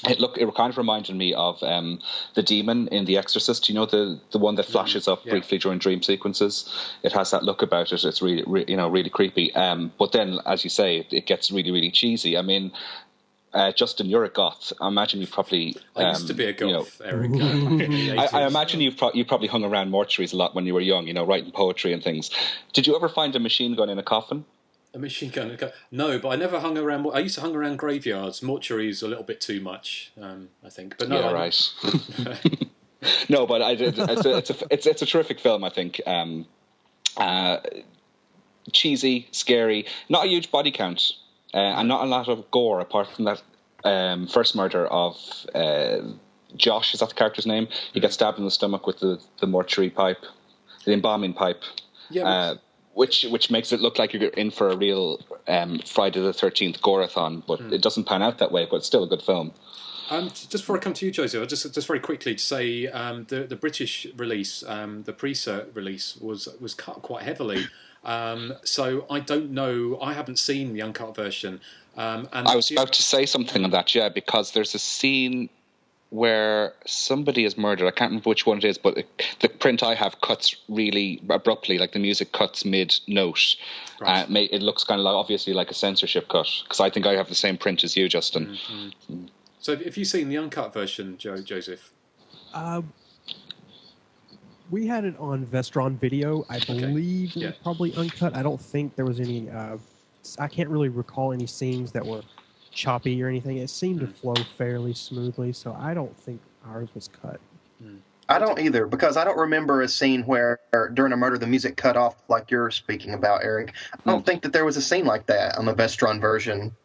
It kind of reminded me of the demon in The Exorcist. You know, the one that flashes up briefly during dream sequences. It has that look about it. It's really creepy. But then, as you say, it gets really, really cheesy. I mean, Justin, you're a goth. I imagine you probably. I used to be a goth, Erik. I imagine you probably hung around mortuaries a lot when you were young. You know, writing poetry and things. Did you ever find a machine gun in a coffin? A machine gun? No, but I never hung around. I used to hang around graveyards. Mortuaries a little bit too much, I think. But no, yeah, right. No, but it's a terrific film. I think cheesy, scary, not a huge body count, and not a lot of gore apart from that first murder of Josh. Is that the character's name? He gets stabbed in the stomach with the mortuary pipe, the embalming pipe. Yeah. Which makes it look like you're in for a real Friday the 13th gore-a-thon, but it doesn't pan out that way, but it's still a good film. Just before I come to you, Joseph, just very quickly to say the British release, the pre-cert release, was cut quite heavily. So I don't know, I haven't seen the uncut version. And I was about to say something on that, yeah, because there's a scene where somebody is murdered. I can't remember which one it is, but the print I have cuts really abruptly, like the music cuts mid-note. Right. It looks kind of obviously like a censorship cut, because I think I have the same print as you, Justin. Mm-hmm. So have you seen the uncut version, Joseph? We had it on Vestron Video. I believe it was probably uncut. I don't think there was any... I can't really recall any scenes that were choppy or anything. It seemed to flow fairly smoothly, so I don't think ours was cut. I don't either, because I don't remember a scene where during a murder the music cut off like you're speaking about, Erik. I don't think that there was a scene like that on the Vestron version.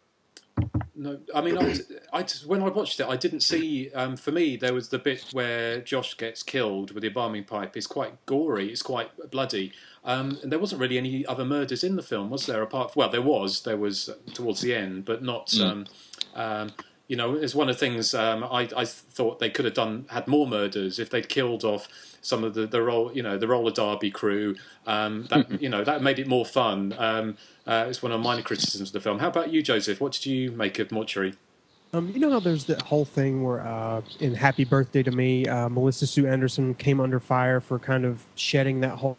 No, I mean, when I watched it, I didn't see. For me, there was the bit where Josh gets killed with the embalming pipe. It's quite gory. It's quite bloody. And there wasn't really any other murders in the film, was there? There was towards the end, but not. You know, it's one of the things I thought they could have had more murders if they'd killed off some of the roller derby crew. That made it more fun. It's one of minor criticisms of the film. How about you, Joseph? What did you make of Mortuary? You know how there's that whole thing where in Happy Birthday to Me, Melissa Sue Anderson came under fire for kind of shedding that whole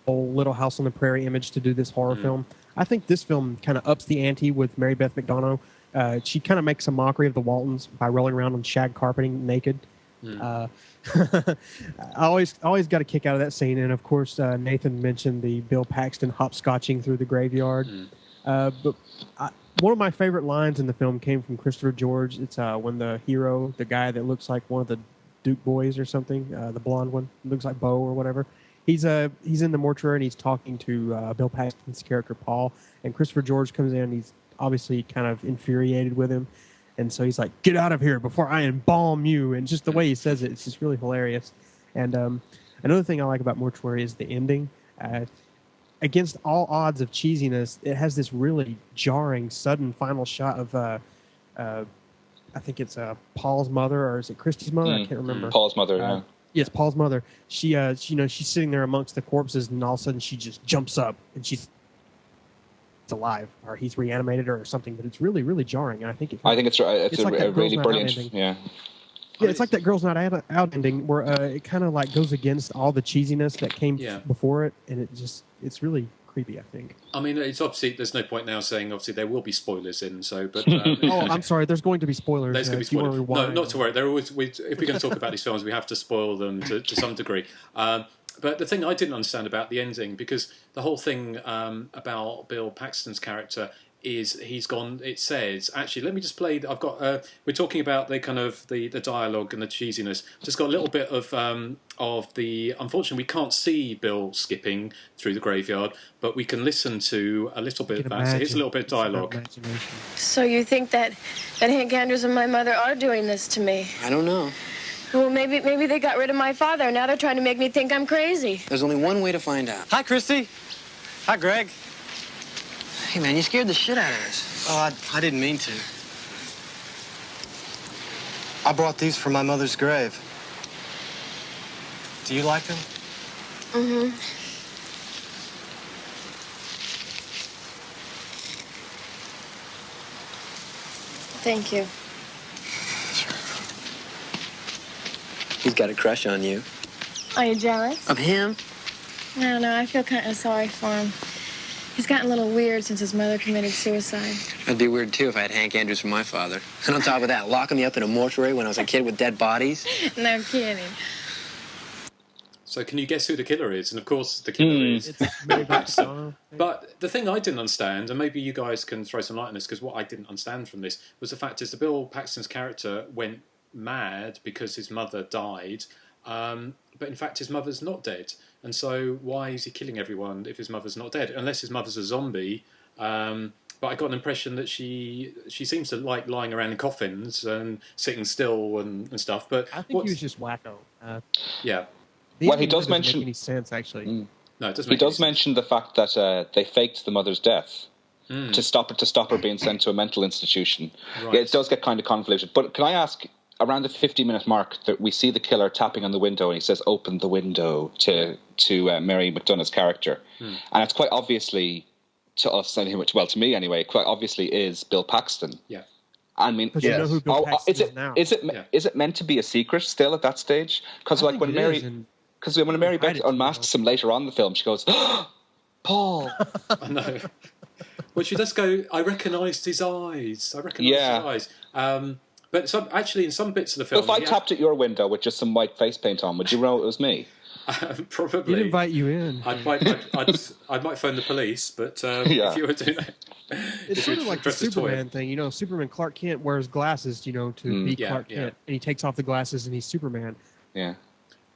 Little House on the Prairie image to do this horror film. I think this film kind of ups the ante with Mary Beth McDonough. She kind of makes a mockery of the Waltons by rolling around on shag carpeting naked. I always got a kick out of that scene, and of course Nathan mentioned the Bill Paxton hopscotching through the graveyard. But one of my favorite lines in the film came from Christopher George. It's when the hero, the guy that looks like one of the Duke boys or something, the blonde one, looks like Bo or whatever. He's in the mortuary and he's talking to Bill Paxton's character Paul, and Christopher George comes in and he's obviously kind of infuriated with him. And so he's like, "Get out of here before I embalm you." And just the way he says it, it's just really hilarious. And another thing I like about Mortuary is the ending. Against all odds of cheesiness, it has this really jarring, sudden final shot of, I think it's Paul's mother, or is it Christy's mother? I can't remember. Paul's mother, yeah. Yes, Paul's mother. She's sitting there amongst the corpses, and all of a sudden she just jumps up, and she's alive, or he's reanimated her or something. But it's really, really jarring. And I think it's like a really brilliant. Yeah, it's like that Girls Not Out ending where it kind of like goes against all the cheesiness that came before it, and it's really creepy, I think. I mean, it's obviously there's no point now saying obviously there will be spoilers in. So, but I'm sorry, there's going to be spoilers. There's going to be spoilers. No, not to worry. There always if we're going to talk about these films, we have to spoil them to some degree. But the thing I didn't understand about the ending, because the whole thing about Bill Paxton's character is he's gone. It says, actually, let me just play. I've got. We're talking about the kind of the dialogue and the cheesiness. Just got a little bit of the. Unfortunately, we can't see Bill skipping through the graveyard, but we can listen to a little bit of that. So here's a little bit of dialogue. So you think that Hank Andrews and my mother are doing this to me? I don't know. Well, maybe they got rid of my father, and now they're trying to make me think I'm crazy. There's only one way to find out. Hi, Christy. Hi, Greg. Hey, man, you scared the shit out of us. Oh, I didn't mean to. I brought these for my mother's grave. Do you like them? Mm-hmm. Thank you. got a crush on you. Are you jealous? Of him? I don't know. I feel kind of sorry for him. He's gotten a little weird since his mother committed suicide. I'd be weird, too, if I had Hank Andrews for my father. And on top of that, locking me up in a mortuary when I was a kid with dead bodies. No kidding. So can you guess who the killer is? And of course, the killer is Bill Paxton. But the thing I didn't understand, and maybe you guys can throw some light on this, because what I didn't understand from this was the fact is that Bill Paxton's character went mad because his mother died, but in fact his mother's not dead. And so why is he killing everyone if his mother's not dead? Unless his mother's a zombie. But I got an impression that she seems to like lying around in coffins and sitting still and stuff. But I think he was just wacko. Yeah. Well, he does mention. Make any sense, actually. No, it doesn't. He does mention the fact that they faked the mother's death to stop her being sent to a mental institution. Right. Yeah, it does get kind of convoluted. But can I ask? Around the 50-minute mark, that we see the killer tapping on the window, and he says, "Open the window" to Mary McDonough's character, and it's quite obviously to us, anyway, well, to me anyway, quite obviously is Bill Paxton. Yeah. I mean, you know who Bill Paxton is now. Is it meant to be a secret still at that stage? Because like when Mary Beck unmasks him later on in the film, she goes, oh, "Paul." I know. Well, she does go, "I recognised his eyes. His eyes." But in some bits of the film... So if I tapped at your window with just some white face paint on, would you know it was me? Probably. He'd invite you in. I might phone the police, but if you were doing that... It's sort of like the Superman thing. You know, Superman, Clark Kent wears glasses, to be Clark Kent. And he takes off the glasses and he's Superman. Yeah.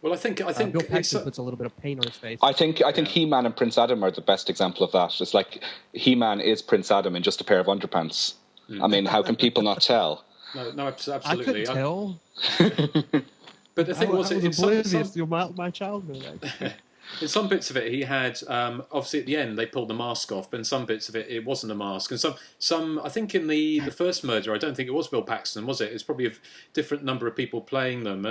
Well, I think Bill Paxton puts a little bit of paint on his face. I think He-Man and Prince Adam are the best example of that. It's like He-Man is Prince Adam in just a pair of underpants. I mean, how can people not tell? No, absolutely. I couldn't tell. But the thing was oblivious to my childhood. In some bits of it, he had obviously at the end they pulled the mask off, but in some bits of it, it wasn't a mask. And some I think in the first murder, I don't think it was Bill Paxton, was it? It's probably a different number of people playing them.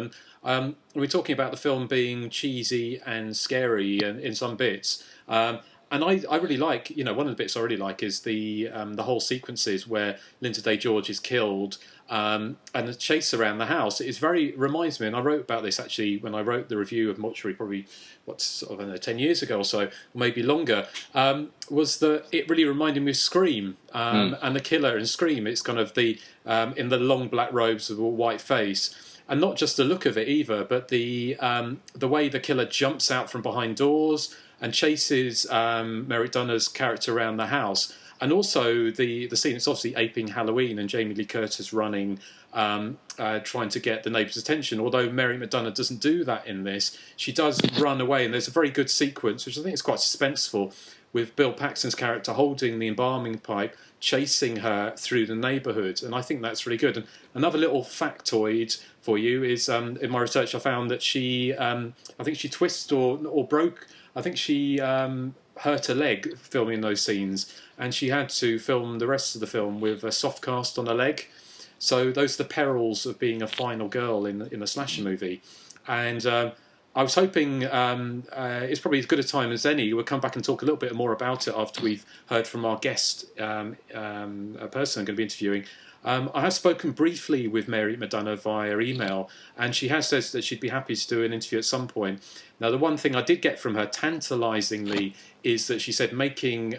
And we're talking about the film being cheesy and scary in some bits. And I really like, one of the bits I really like is the whole sequences where Linda Day George is killed and the chase around the house. It reminds me, and I wrote about this actually when I wrote the review of Mortuary, probably 10 years ago or so, or maybe longer, was that it really reminded me of Scream and the killer in Scream. It's kind of in the long black robes with a white face. And not just the look of it either, but the way the killer jumps out from behind doors and chases Mary Donna's character around the house. And also the scene, it's obviously aping Halloween and Jamie Lee Curtis running, trying to get the neighbours' attention. Although Mary McDonough doesn't do that in this, she does run away. And there's a very good sequence, which I think is quite suspenseful, with Bill Paxton's character holding the embalming pipe, chasing her through the neighbourhood. And I think that's really good. And another little factoid for you is, in my research, I found that she, I think she twisted or broke, I think she hurt her leg filming those scenes, and she had to film the rest of the film with a soft cast on her leg. So those are the perils of being a final girl in a slasher movie. And I was hoping it's probably as good a time as any. We'll come back and talk a little bit more about it after we've heard from our guest, a person I'm going to be interviewing. I have spoken briefly with Mary McDonough via email, and she has said that she'd be happy to do an interview at some point. Now, the one thing I did get from her, tantalisingly, is that she said making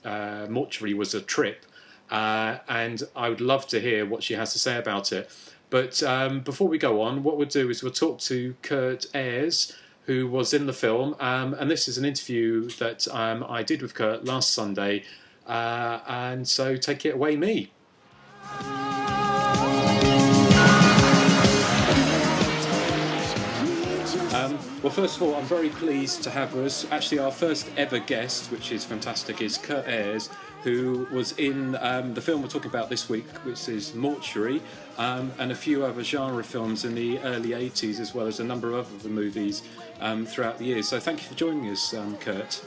Mortuary was a trip, and I would love to hear what she has to say about it. But before we go on, what we'll do is we'll talk to Kurt Ayers, who was in the film, and this is an interview that I did with Kurt last Sunday, and so take it away, me. Well, first of all, I'm very pleased to have us. Actually, our first ever guest, which is fantastic, is Kurt Ayers, who was in the film we're talking about this week, which is Mortuary, and a few other genre films in the early 80s, as well as a number of other movies throughout the years. So thank you for joining us, Kurt.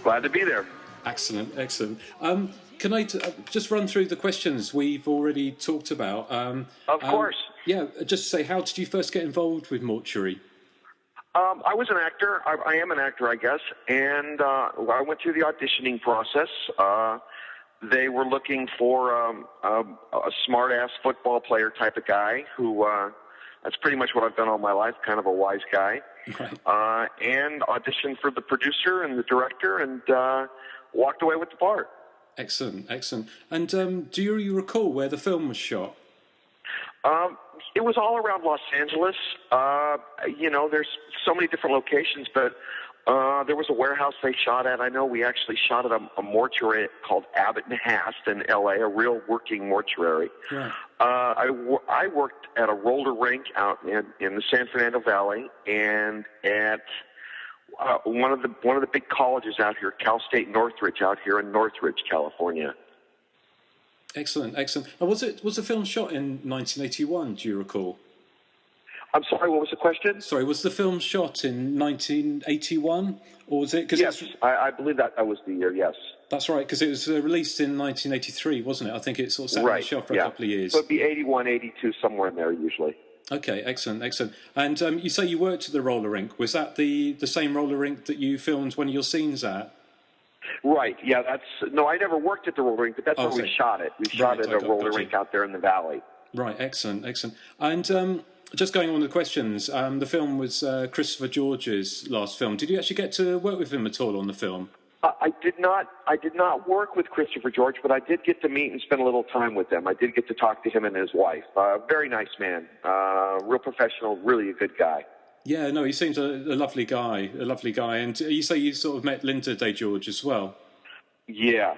Glad to be there. Excellent, excellent. Can I just run through the questions we've already talked about? Of course. Yeah, just say, how did you first get involved with Mortuary? I was an actor. I am an actor, I guess. And I went through the auditioning process. They were looking for a smart-ass football player type of guy who That's pretty much what I've done all my life, kind of a wise guy. Right. And auditioned for the producer and the director and walked away with the part. Excellent, excellent. And do you recall where the film was shot? It was all around Los Angeles. There's so many different locations, but there was a warehouse they shot at. I know we actually shot at a mortuary called Abbott and Hast in L.A., a real working mortuary. Right. I worked at a roller rink out in the San Fernando Valley and at one of the big colleges out here, Cal State Northridge, out here in Northridge, California. Excellent, excellent. And was the film shot in 1981? Do you recall? I'm sorry, what was the question? Sorry, was the film shot in 1981, or was it? Yes, I believe that was the year. Yes, that's right, because it was released in 1983, wasn't it? I think it sort of sat on the shelf for a couple of years. So it'd be 81, 82, somewhere in there usually. Okay, excellent, excellent. And you say you worked at the roller rink. Was that the same roller rink that you filmed one of your scenes at? Right. Yeah. I never worked at the roller rink, but that's where we shot it. We shot it at a roller rink out there in the valley. Right. Excellent. Excellent. And just going on with the questions, the film was Christopher George's last film. Did you actually get to work with him at all on the film? I did not work with Christopher George, but I did get to meet and spend a little time with them. I did get to talk to him and his wife. Very nice man, real professional, really a good guy. Yeah, no, he seems a lovely guy, And you say you sort of met Linda Day George as well? Yeah.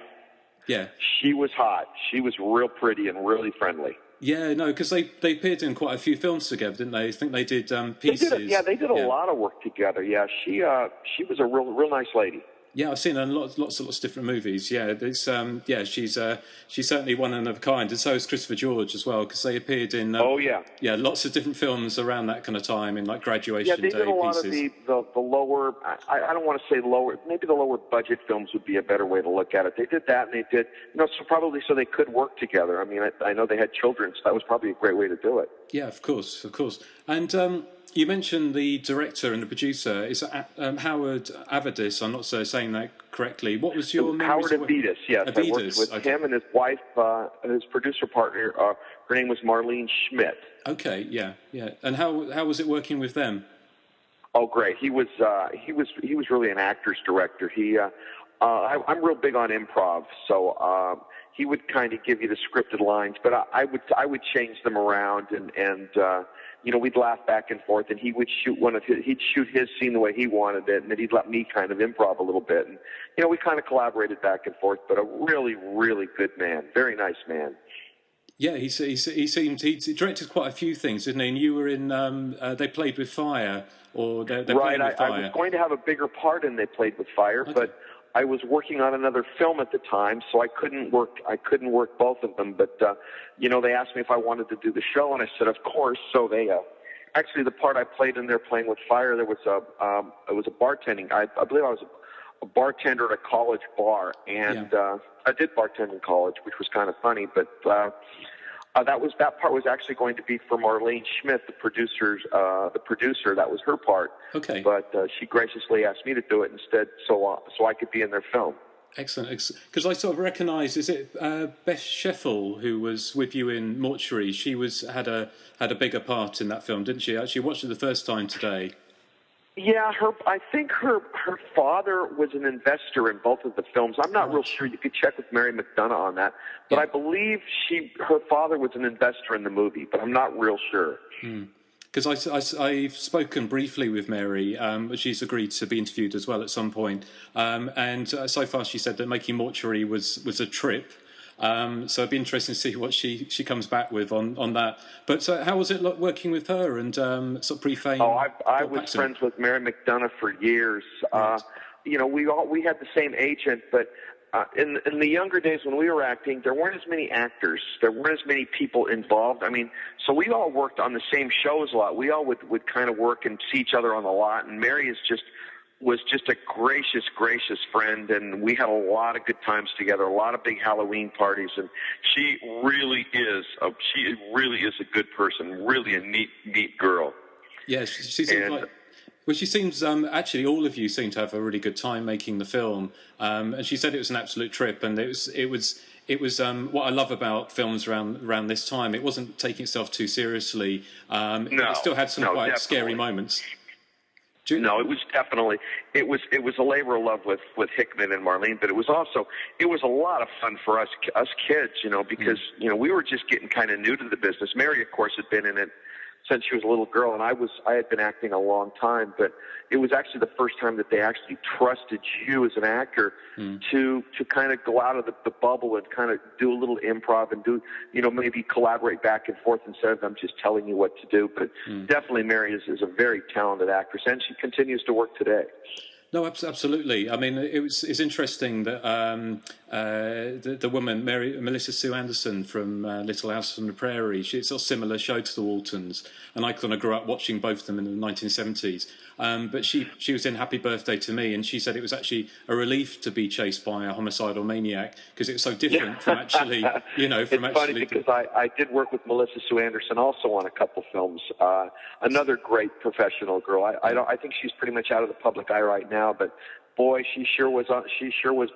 Yeah. She was hot. She was real pretty and really friendly. Yeah, no, because they appeared in quite a few films together, didn't they? I think they did Pieces. They did a lot of work together. Yeah, she was a real nice lady. Yeah, I've seen her in lots of different movies. Yeah, she's certainly one of a kind, and so is Christopher George as well, because they appeared in lots of different films around that kind of time, in like Graduation Day. Yeah, they did a lot of the lower. I don't want to say lower. Maybe the lower budget films would be a better way to look at it. They did that, and they did so they could work together. I mean, I know they had children, so that was probably a great way to do it. Yeah, of course, and. You mentioned the director and the producer. Is Howard Avidis? I'm not saying that correctly. What was your name? Howard Avidis, yes. I worked with him and his wife, his producer partner. Her name was Marlene Schmidt. Okay, yeah. And how was it working with them? Oh, great. He was really an actor's director. I'm real big on improv, so he would kind of give you the scripted lines, but I would change them around and we'd laugh back and forth, and he would he'd shoot his scene the way he wanted it, and then he'd let me kind of improv a little bit, and we kind of collaborated back and forth. But a really, really good man, very nice man. Yeah, he directed quite a few things, didn't he? And you were in They Played with Fire, or They're Playing with Fire. I was going to have a bigger part in They Played with Fire, but I was working on another film at the time, so I couldn't work both of them. But they asked me if I wanted to do the show, and I said, of course. So they actually, the part I played in They're Playing with Fire, there was it was a bartending. I believe I was a bartender at a college bar, and I did bartend in college, which was kind of funny. But that part was actually going to be for Marlene Schmidt, the producer. That was her part. Okay. But she graciously asked me to do it instead, so I could be in their film. Excellent. Because I sort of recognise, is it Beth Scheffel who was with you in Mortuary? She had a bigger part in that film, didn't she? I actually watched it the first time today. Yeah, I think her father was an investor in both of the films. I'm not real sure. You could check with Mary McDonough on that. But I believe her father was an investor in the movie, but I'm not real sure. Because I've spoken briefly with Mary. She's agreed to be interviewed as well at some point. And so far she said that making Mortuary was a trip. So it'd be interesting to see what she comes back with on that. But how was it working with her and sort of pre-fame? Oh, I was friends with Mary McDonough for years. Right. We had the same agent, but in the younger days when we were acting, there weren't as many actors. There weren't as many people involved. I mean, so we all worked on the same shows a lot. We all would kind of work and see each other on the lot. And Mary was just a gracious friend, and we had a lot of good times together, a lot of big Halloween parties, and she really is a good person, really a neat girl. Yeah, she seems like. Well, she seems, actually, all of you seem to have a really good time making the film. And she said it was an absolute trip, and it it was what I love about films around this time. It wasn't taking itself too seriously. It still had some quite definitely. scary moments. No, it was definitely it was a labor of love with Hickman and Marlene, but it was a lot of fun for us kids, because we were just getting kind of new to the business. Mary, of course, had been in it since she was a little girl, and I had been acting a long time, but it was actually the first time that they actually trusted you as an actor to kind of go out of the bubble and kind of do a little improv and do, maybe collaborate back and forth instead of them just telling you what to do. But definitely Mary is a very talented actress, and she continues to work today. No, absolutely. I mean, it's interesting that the woman, Melissa Sue Anderson from Little House on the Prairie, it's a similar show to the Waltons, and I kind of grew up watching both of them in the 1970s. But she was in Happy Birthday to Me, and she said it was actually a relief to be chased by a homicidal maniac because it was so different from actually, It's funny because I did work with Melissa Sue Anderson also on a couple films. Another great professional girl. I think she's pretty much out of the public eye right now, but boy, she sure was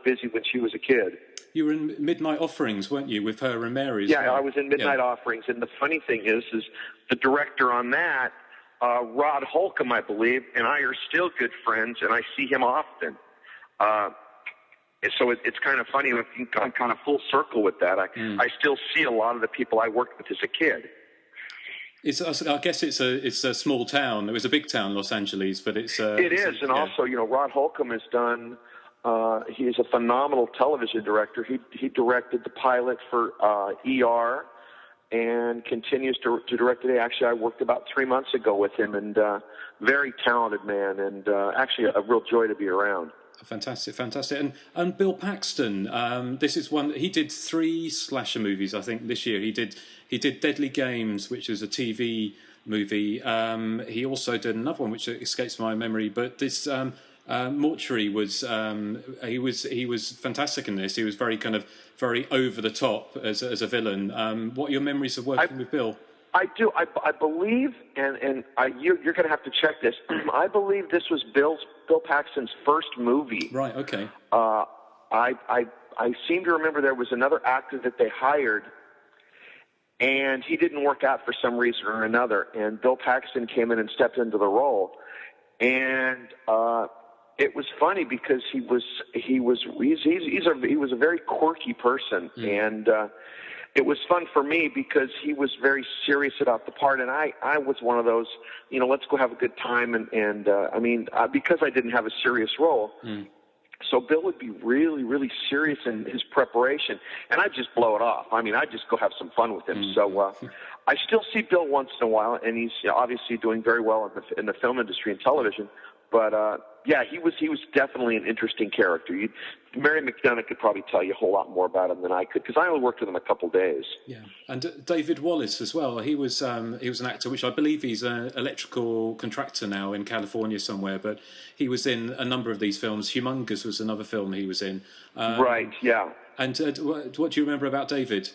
busy when she was a kid. You were in Midnight Offerings, weren't you, with her and Mary? Yeah, I was in Midnight Offerings, and the funny thing is the director on that, Rod Holcomb, I believe, and I are still good friends, and I see him often. So it's kind of funny. I'm kind of full circle with that. I still see a lot of the people I worked with as a kid. I guess it's a small town. It was a big town, Los Angeles, but it is. And also, Rod Holcomb has done. He's a phenomenal television director. He directed the pilot for ER, and continues to direct today. Actually, I worked about 3 months ago with him, and very talented man, and actually a real joy to be around. Fantastic. And Bill Paxton, this is one. He did 3 slasher movies, I think, this year. He did Deadly Games, which is a TV movie. He also did another one which escapes my memory, but this Mortuary was he was fantastic in this. He was very over the top as a villain. What are your memories of working with Bill? I do. I believe, and you're going to have to check this. I believe this was Bill Paxton's first movie. Right. Okay. I seem to remember there was another actor that they hired, and he didn't work out for some reason or another. And Bill Paxton came in and stepped into the role, and it was funny because he was a very quirky person, and it was fun for me because he was very serious about the part, and I was one of those, let's go have a good time, and because I didn't have a serious role, so Bill would be really, really serious in his preparation, and I'd just blow it off. I'd just go have some fun with him. So I still see Bill once in a while, and he's obviously doing very well in the film industry and television. But yeah, he was definitely an interesting character. Mary McDonough could probably tell you a whole lot more about him than I could, because I only worked with him a couple days. Yeah, and David Wallace as well. He was an actor, which I believe he's an electrical contractor now in California somewhere. But he was in a number of these films. Humongous was another film he was in. Right. Yeah. And what do you remember about David?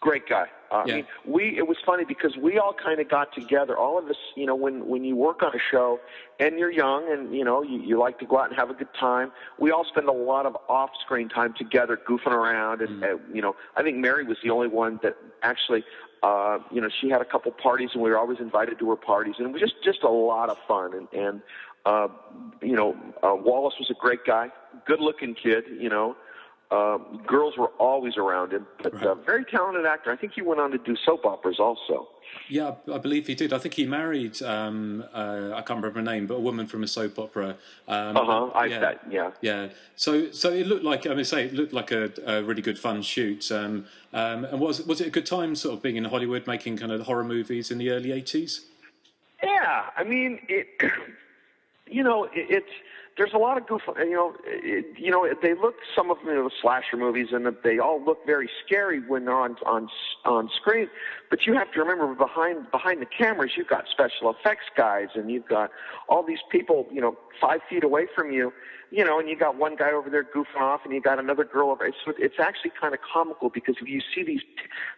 Great guy. Yeah. It was funny because we all kind of got together. All of us, when you work on a show and you're young and, you like to go out and have a good time, we all spend a lot of off-screen time together goofing around. And, I think Mary was the only one that actually, she had a couple parties and we were always invited to her parties. And it was just a lot of fun. And Wallace was a great guy, good-looking kid, girls were always around him, but very talented actor. I think he went on to do soap operas also. Yeah, I believe he did. I think he married, I can't remember her name, but a woman from a soap opera. Yeah. So it looked like, it looked like a really good fun shoot. And was it a good time sort of being in Hollywood, making kind of horror movies in the early 80s? Yeah, there's a lot of goof. They look, some of them, the slasher movies, and they all look very scary when they're on screen. But you have to remember, behind the cameras, you've got special effects guys, and you've got all these people, 5 feet away from you, and you got one guy over there goofing off, and you got another girl over. So it's actually kind of comical because you see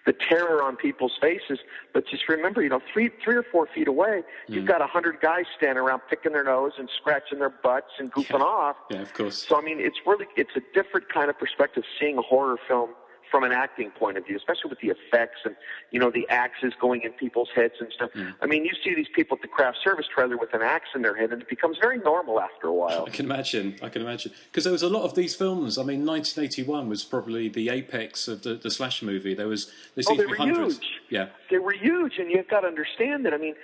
the terror on people's faces. But just remember, 3 or 4 feet away, you've got 100 guys standing around picking their nose and scratching their butts and goofing off. Yeah, of course. So it's a different kind of perspective seeing a horror film from an acting point of view, especially with the effects and, you know, the axes going in people's heads and stuff. I mean, you see these people at the craft service trailer with an axe in their head, and it becomes very normal after a while. I can imagine. Because there was a lot of these films. I mean, 1981 was probably the apex of the slasher movie. There seemed to be hundreds. Huge. Yeah. They were huge, and you've got to understand that. I mean,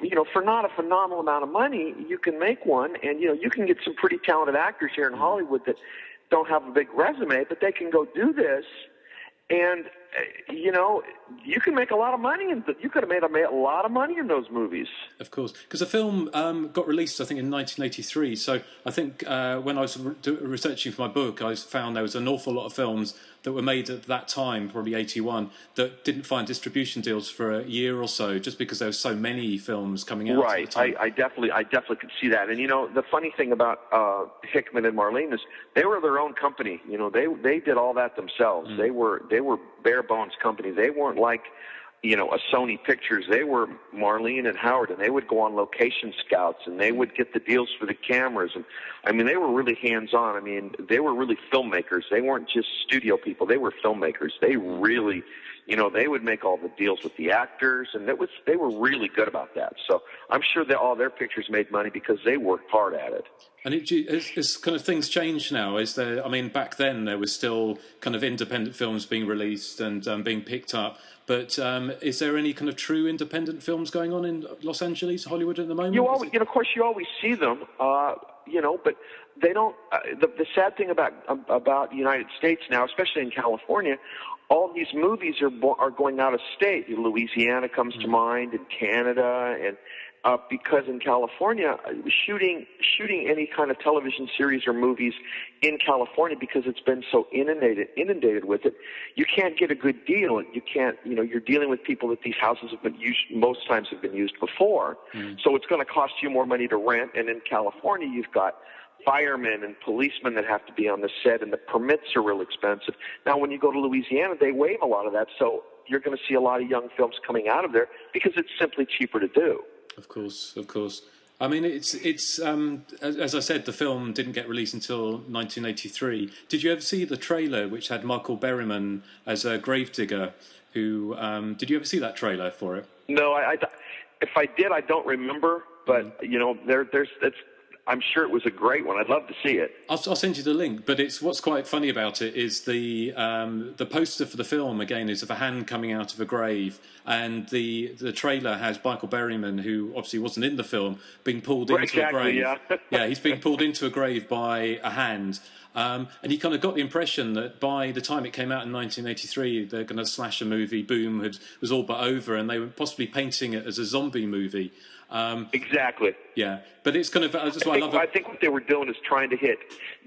you know, for not a phenomenal amount of money, you can make one, and, you know, you can get some pretty talented actors here in Hollywood that don't have a big resume, but they can go do this, and, you know, you can make a lot of money, and you could have made a lot of money in those movies. Of course, because the film got released, I think, in 1983. So I think when I was researching for my book, I found there was an awful lot of films that were made at that time, probably 81, that didn't find distribution deals for a year or so, just because there were so many films coming out. Right, at the time. I definitely could see that. And, you know, the funny thing about Hickman and Marlene is they were their own company. You know, they did all that themselves. They were bare bones company. They weren't like, you know, a Sony Pictures. They were Marlene and Howard, and they would go on location scouts, and they would get the deals for the cameras. And I mean, they were really hands-on. I mean, they were really filmmakers. They weren't just studio people. They were filmmakers. They really, you know, they would make all the deals with the actors, and they were really good about that. So I'm sure that all their pictures made money because they worked hard at it. And is kind of things changed now? Is there? I mean, back then there was still kind of independent films being released and being picked up. But is there any kind of true independent films going on in Los Angeles, Hollywood at the moment? Of course, you always see them, you know, but they don't. The sad thing about the United States now, especially in California, all these movies are going out of state. Louisiana comes to mind, and Canada, and because in California, shooting any kind of television series or movies in California, because it's been so inundated with it, you can't get a good deal. You can't, you know, you're dealing with people that these houses have been used, most times have been used before. So it's going to cost you more money to rent. And in California, you've got firemen and policemen that have to be on the set, and the permits are real expensive. Now, when you go to Louisiana, they waive a lot of that. So you're going to see a lot of young films coming out of there because it's simply cheaper to do. Of course. I mean, it's as I said, the film didn't get released until 1983. Did you ever see the trailer, which had Michael Berryman as a gravedigger? Did you ever see that trailer for it? No, if I did, I don't remember. But you know, I'm sure it was a great one. I'd love to see it. I'll send you the link. But what's quite funny about it is the poster for the film, again, is of a hand coming out of a grave, and the trailer has Michael Berryman, who obviously wasn't in the film, being pulled into a grave. Yeah, he's being pulled into a grave by a hand. And you kind of got the impression that by the time it came out in 1983, the kind of slasher movie boom was all but over, and they were possibly painting it as a zombie movie. Exactly. Yeah, but it's kind of. I think what they were doing is trying to hit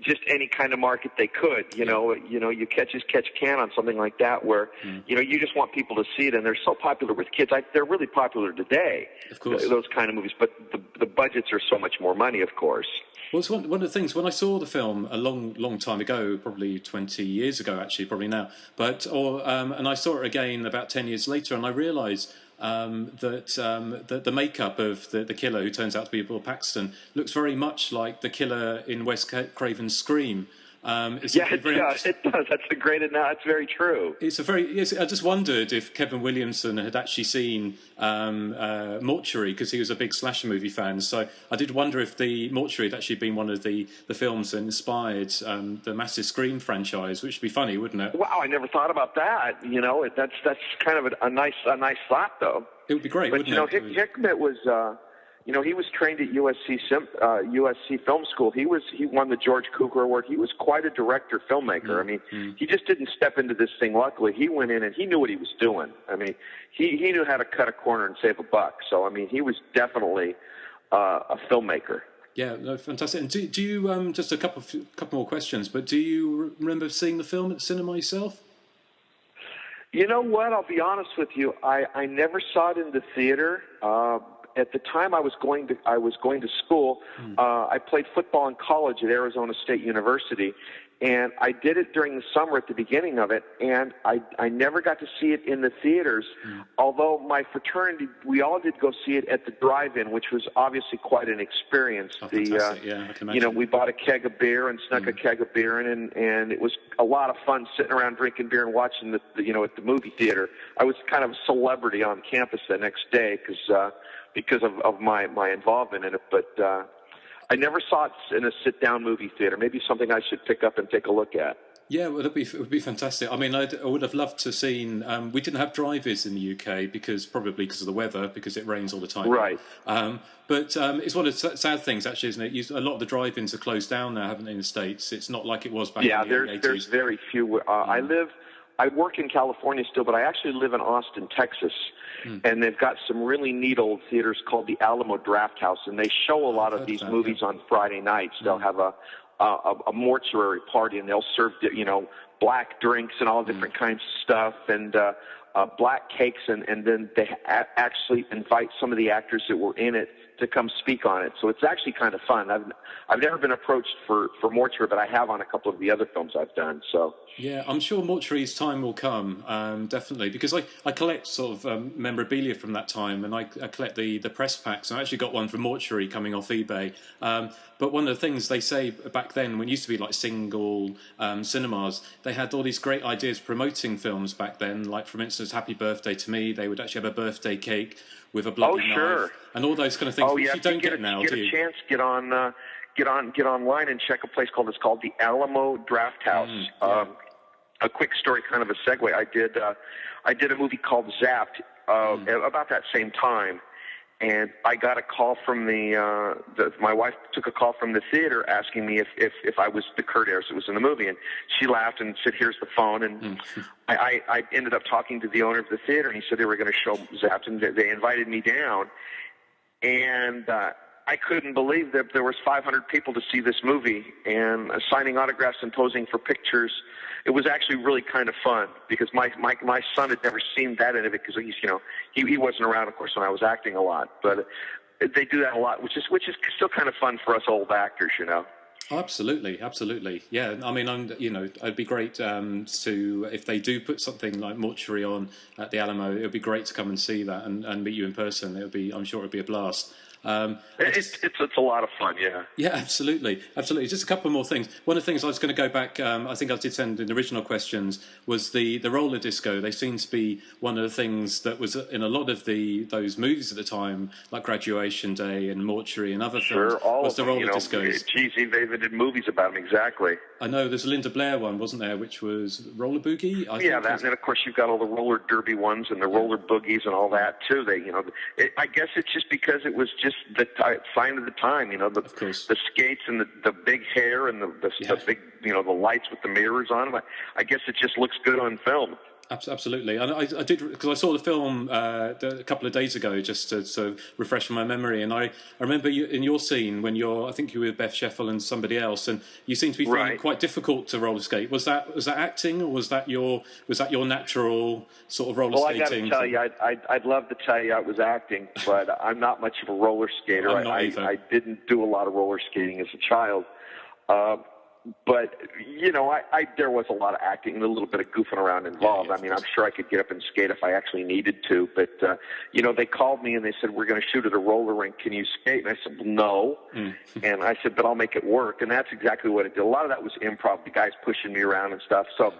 just any kind of market they could. You know, you catch can on something like that, where you know, you just want people to see it, and they're so popular with kids. They're really popular today. Of course, those kind of movies, but the budgets are so much more money, of course. Well, it's one of the things, when I saw the film a long time ago, probably 20 years ago, actually, probably now, and I saw it again about 10 years later, and I realised that the makeup of the killer, who turns out to be Bill Paxton, looks very much like the killer in Wes Craven's Scream. It does. That's very true. I just wondered if Kevin Williamson had actually seen Mortuary, because he was a big slasher movie fan. So I did wonder if the Mortuary had actually been one of the films that inspired the massive Scream franchise, which would be funny, wouldn't it? Wow, I never thought about that. You know, that's kind of a nice thought, though. It would be great, but wouldn't it? Hickman was. You know, he was trained at USC Film School. He won the George Cukor Award. He was quite a director, filmmaker. I mean, he just didn't step into this thing luckily. He went in and he knew what he was doing. I mean, he knew how to cut a corner and save a buck. So, I mean, he was definitely a filmmaker. Yeah, no, fantastic. And do you just a couple more questions? But do you remember seeing the film at the cinema yourself? You know what? I'll be honest with you. I never saw it in the theater. at the time I was going to school. I played football in college at Arizona State University, and I did it during the summer at the beginning of it, and I never got to see it in the theaters, although my fraternity, we all did go see it at the drive-in, which was obviously quite an experience. Oh, fantastic. Yeah, I can imagine. We bought a keg of beer and snuck a keg of beer in, and it was a lot of fun sitting around drinking beer and watching at the movie theater. I was kind of a celebrity on campus the next day because of my involvement in it, but I never saw it in a sit-down movie theater. Maybe something I should pick up and take a look at. Yeah, well, it would be fantastic. I mean, I would have loved to have seen. We didn't have drive-ins in the UK probably because of the weather, because it rains all the time. Right. But it's one of the sad things, actually, isn't it? A lot of the drive-ins are closed down now, haven't they, in the States? It's not like it was back in the 80s. Yeah, there's very few. I work in California still, but I actually live in Austin, Texas, and they've got some really neat old theaters called the Alamo Draft House, and they show a lot of these movies on Friday nights. They'll have a mortuary party, and they'll serve black drinks and all different kinds of stuff, and black cakes, and then they actually invite some of the actors that were in it to come speak on it. So it's actually kind of fun. I've never been approached for Mortuary, but I have on a couple of the other films I've done. So yeah, I'm sure Mortuary's time will come, definitely, because I collect sort of memorabilia from that time, and I collect the press packs. I actually got one from Mortuary coming off eBay. But one of the things they say back then, when it used to be like single cinemas, they had all these great ideas promoting films back then. Like, for instance, Happy Birthday to Me, they would actually have a birthday cake with a bloody knife, and all those kind of things. Yeah, you don't get it now, do you? Get a chance, get online and check a place called the Alamo Draft House. A quick story, kind of a segue. I did a movie called Zapped about that same time, and I got a call from my wife took a call from the theater asking me if I was the Kurt Ayers that was in the movie, and she laughed and said, "Here's the phone." And I ended up talking to the owner of the theater, and he said they were going to show Zapped, and they invited me down, and I couldn't believe that there was 500 people to see this movie, and signing autographs and posing for pictures. It was actually really kind of fun because my son had never seen that in it because he wasn't around, of course, when I was acting a lot. But they do that a lot, which is still kind of fun for us old actors, Oh, absolutely. Yeah, I mean, it'd be great to, if they do put something like Mortuary on at the Alamo, it would be great to come and see that and meet you in person. I'm sure it'd be a blast. It's a lot of fun, yeah. Yeah, absolutely. Just a couple more things. One of the things I was going to go back, I think I did send in the original questions, was the roller disco. They seem to be one of the things that was in a lot of those movies at the time, like Graduation Day and Mortuary and other films. Sure, all was the roller discos. Geez, they even did movies about them, exactly. I know, there's a Linda Blair one, wasn't there, which was Roller Boogie? And then of course you've got all the roller derby ones and the roller boogies and all that too. I guess it's just because it was just the sign of the time, the skates and the big hair and the big, the lights with the mirrors on them. I guess it just looks good on film. Absolutely, and I did, because I saw the film a couple of days ago just to refresh my memory, and I remember in your scene when I think you were with Beth Sheffel and somebody else, and you seemed to be finding it quite difficult to roller skate. Was that acting, or was that your natural sort of roller skating? Well, I got to tell you, I'd love to tell you I was acting, but I'm not much of a roller skater. I didn't do a lot of roller skating as a child. But, there was a lot of acting and a little bit of goofing around involved. I mean, I'm sure I could get up and skate if I actually needed to. But, they called me and they said, we're going to shoot at a roller rink. Can you skate? And I said, well, no. And I said, but I'll make it work. And that's exactly what it did. A lot of that was improv, the guys pushing me around and stuff. So,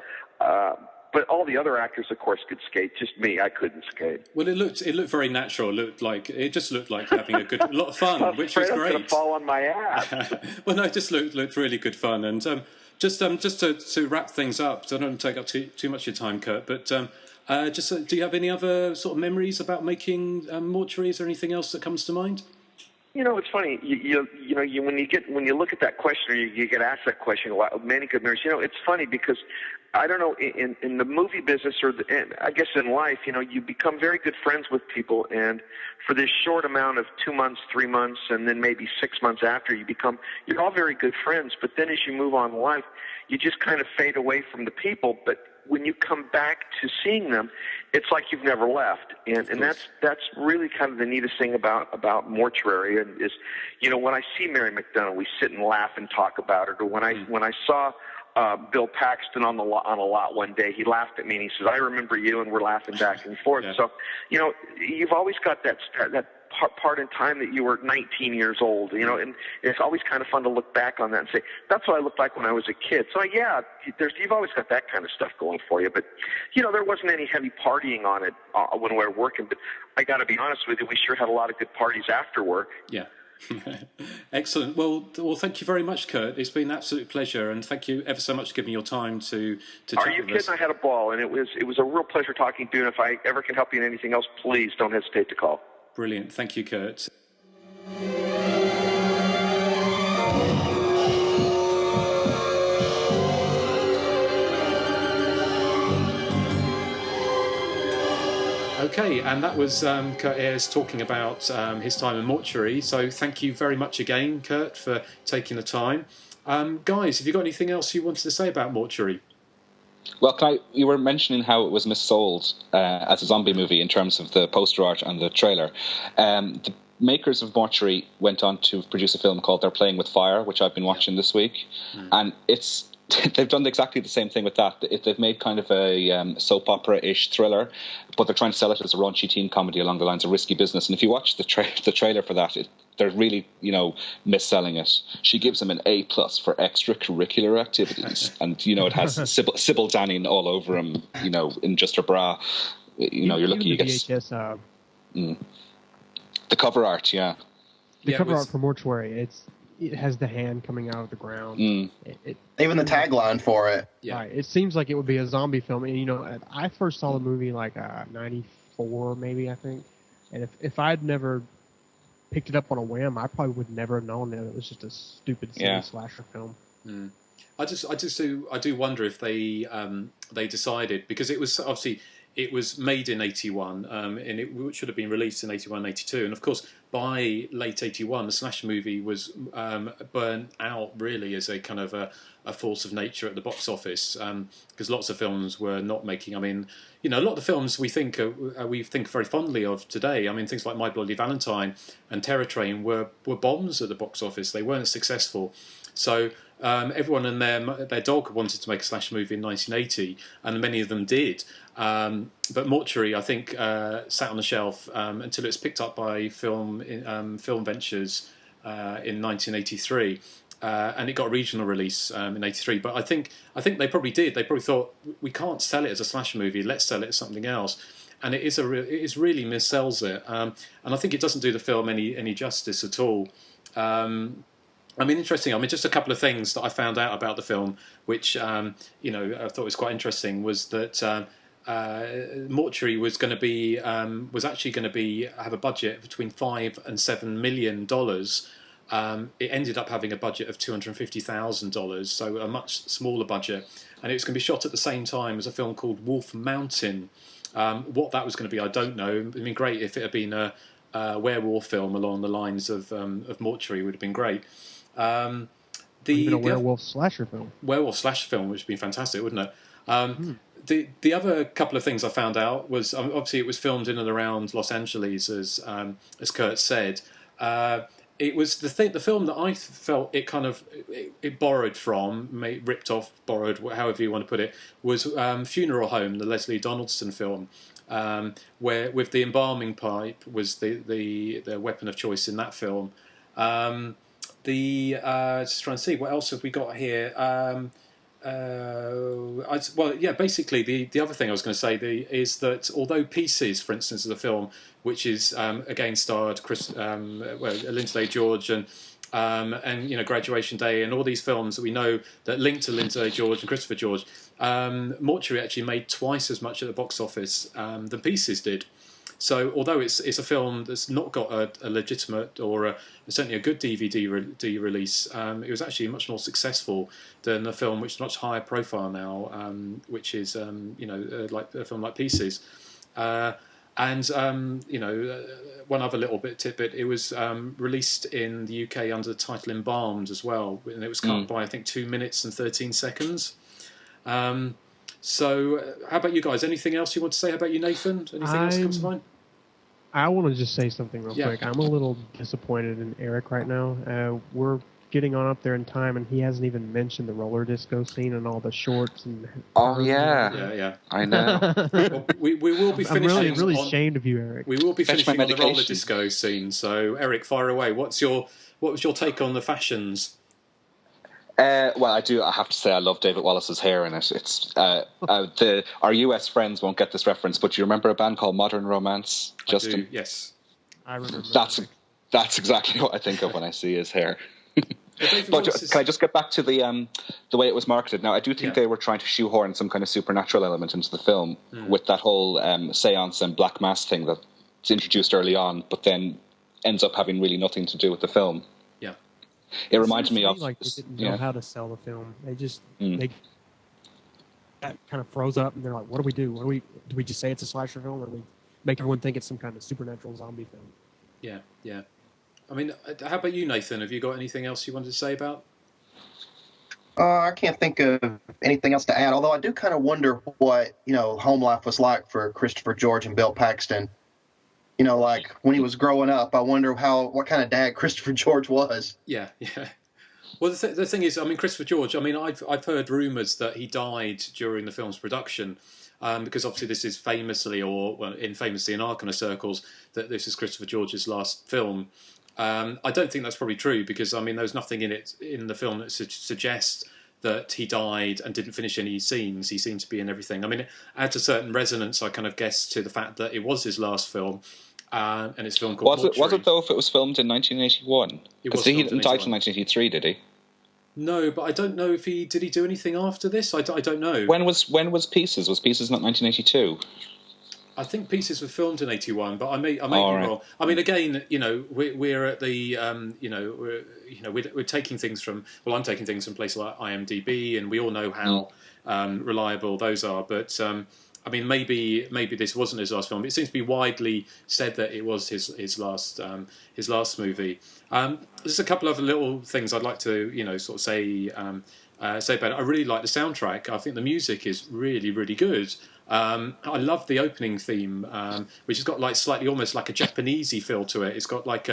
but all the other actors, of course, could skate. Just me, I couldn't skate. Well, it looked very natural. It just looked like having a lot of fun, which was great. I'm going to fall on my ass. Well, no, it just looked really good fun. And just to wrap things up, so I don't want to take up too much of your time, Kurt. But do you have any other sort of memories about making Mortuary? Is there anything else that comes to mind? It's funny. When you look at that question, or you get asked that question, many good memories. It's funny because I don't know, in the movie business, I guess in life, you become very good friends with people, and for this short amount of 2 months, 3 months, and then maybe 6 months after, you're all very good friends. But then as you move on in life, you just kind of fade away from the people. But when you come back to seeing them, it's like you've never left, and that's really kind of the neatest thing about Mortuary, and is, you know, when I see Mary McDonough, we sit and laugh and talk about it. Or when I saw Bill Paxton on a lot one day, he laughed at me and he says, "I remember you," and we're laughing back and forth. Yeah. So, you know, you've always got that part in time that you were 19 years old, you know, and it's always kind of fun to look back on that and say, that's what I looked like when I was a kid. So yeah, you've always got that kind of stuff going for you. But, you know, there wasn't any heavy partying on it when we were working, but I got to be honest with you, we sure had a lot of good parties after work. Yeah. Excellent. Well, thank you very much, Kurt. It's been an absolute pleasure, and thank you ever so much for giving your time to chat with us. Are you kidding? I had a ball, and it was a real pleasure talking to you, and if I ever can help you in anything else, please don't hesitate to call. Brilliant. Thank you, Kurt. Okay, and that was Kurt Ayers talking about his time in Mortuary. So thank you very much again, Kurt, for taking the time. Guys, have you got anything else you wanted to say about Mortuary? Well, you were mentioning how it was missold as a zombie movie in terms of the poster art and the trailer. The makers of Mortuary went on to produce a film called They're Playing with Fire, which I've been watching this week. And they've done exactly the same thing with that. They've made kind of a soap opera-ish thriller, but they're trying to sell it as a raunchy teen comedy along the lines of Risky Business. And if you watch the trailer for that, they're really, you know, mis-selling it. She gives them an A+ for extracurricular activities, and you know it has Sybil Danning all over him, you know, in just her bra. You know, you're lucky you get VHS. The cover art, yeah. The cover art for Mortuary, it has the hand coming out of the ground. Even the tagline for it. Yeah. Right. It seems like it would be a zombie film. And, you know, I first saw the movie like 94, maybe, I think. And if I'd never picked it up on a whim, I probably would never have known that it was just a stupid slasher film. I do wonder if they decided, because it was obviously it was made in 81, and it should have been released in 81, 82. And of course, by late 81, the slasher movie was burnt out really as a kind of a force of nature at the box office, because lots of films were not making. I mean, you know, a lot of the films we think very fondly of today. I mean, things like My Bloody Valentine and Terror Train were bombs at the box office. They weren't successful. So everyone and their dog wanted to make a slasher movie in 1980, and many of them did. But Mortuary, I think, sat on the shelf until it was picked up by Film Ventures in 1983, and it got a regional release in '83. But I think they probably did. They probably thought, we can't sell it as a slasher movie. Let's sell it as something else. And it really missells it. And I think it doesn't do the film any justice at all. I mean, interesting. I mean, just a couple of things that I found out about the film, which you know, I thought was quite interesting, was that Mortuary was actually going to have a budget between $5 and $7 million. It ended up having a budget of $250,000, so a much smaller budget, and it was going to be shot at the same time as a film called Wolf Mountain. What that was going to be, I don't know. It'd been great if it had been a werewolf film along the lines of Mortuary. Would have been great. Even a werewolf slasher film. Werewolf slasher film, which would be fantastic, wouldn't it? The other couple of things I found out was, obviously it was filmed in and around Los Angeles, as Kurt said. It was the film that I felt it borrowed from, ripped off, borrowed, however you want to put it, was Funeral Home, the Leslie Donaldson film, where with the embalming pipe was the weapon of choice in that film. Just trying to see what else have we got here. Basically the other thing I was going to say is that although Pieces, for instance, is a film which is again starred Linda Day George and you know, Graduation Day and all these films that we know that link to Linda Day George and Christopher George, Mortuary actually made twice as much at the box office than Pieces did. So although it's a film that's not got a legitimate or certainly a good DVD release, it was actually much more successful than a film which is much higher profile now, which is like a film like Pieces. And you know, one other little tidbit, it was released in the UK under the title Embalmed as well, and it was cut by I think 2 minutes and 13 seconds. So, how about you guys? Anything else you want to say? How about you, Nathan? Anything else comes to mind? I want to just say something real quick. I'm a little disappointed in Erik right now. We're getting on up there in time, and he hasn't even mentioned the roller disco scene and all the shorts. And yeah. I know. Well, we will be finishing. I'm really ashamed of you, Erik. We will be finishing on the roller disco scene. So, Erik, fire away. What was your take on the fashions? Well, I have to say I love David Wallace's hair in it. It's our US friends won't get this reference, but do you remember a band called Modern Romance, Justin? I do, yes. I remember. That's exactly what I think of when I see his hair. But can I just get back to the way it was marketed? Now, I do think they were trying to shoehorn some kind of supernatural element into the film with that whole seance and black mass thing that's introduced early on, but then ends up having really nothing to do with the film. Yeah, it reminds me of they didn't know how to sell the film. They just they kind of froze up, and they're like, "What do we do? Do we just say it's a slasher film, or do we make everyone think it's some kind of supernatural zombie film?" Yeah. I mean, how about you, Nathan? Have you got anything else you wanted to say about? I can't think of anything else to add, although I do kind of wonder what, home life was like for Christopher George and Bill Paxton. Like when he was growing up, I wonder what kind of dad Christopher George was. Yeah. Well, the thing is, I mean, Christopher George, I mean, I've heard rumours that he died during the film's production. Because obviously this is infamously in our kind of circles, that this is Christopher George's last film. I don't think that's probably true, because I mean there's nothing in the film that suggests that he died and didn't finish any scenes. He seemed to be in everything. I mean, it adds a certain resonance, I kind of guess, to the fact that it was his last film, and it's a film called Mortuary. Was it though if it was filmed in 1981? Because he didn't die in 1983, did he? No, but I don't know if did he do anything after this? I don't know. When was Pieces? Was Pieces not 1982? I think Pieces were filmed in 81, but I may be wrong. I mean, again, we're at the, we're taking things from. Well, I'm taking things from places like IMDb, and we all know how reliable those are. But I mean, maybe this wasn't his last film. It seems to be widely said that it was his last movie. There's a couple of little things I'd like to sort of say about it. I really like the soundtrack. I think the music is really, really good. I love the opening theme, which has got like slightly almost like a Japanesey feel to it. It's got like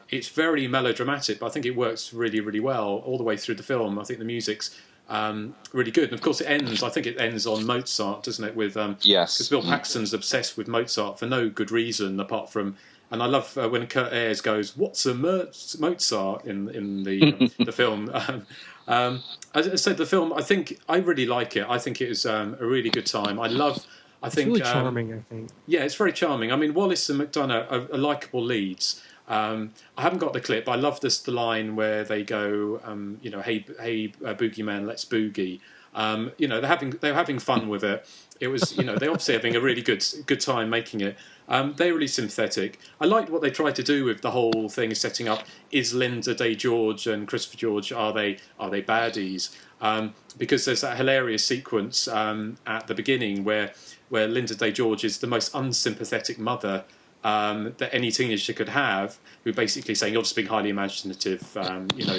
it's very melodramatic, but I think it works really, really well all the way through the film. I think the music's really good. And of course it ends on Mozart, doesn't it? With yes, because Bill Paxton's obsessed with Mozart for no good reason apart from. And I love when Kurt Ayers goes, "What's a Mozart?" in the film. As I said, the film, I really like it. I think it is a really good time. It's really charming, I think. Yeah, it's very charming. I mean, Wallace and McDonough are likeable leads. I haven't got the clip, but I love the line where they go, hey, boogeyman, let's boogie. They're having fun with it. It was, they're obviously having a really good time making it. They're really sympathetic. I liked what they tried to do with the whole thing, setting up, is Linda Day George and Christopher George, are they baddies? Because there's that hilarious sequence at the beginning where Linda Day George is the most unsympathetic mother that any teenager could have, who basically saying, "You're just being highly imaginative,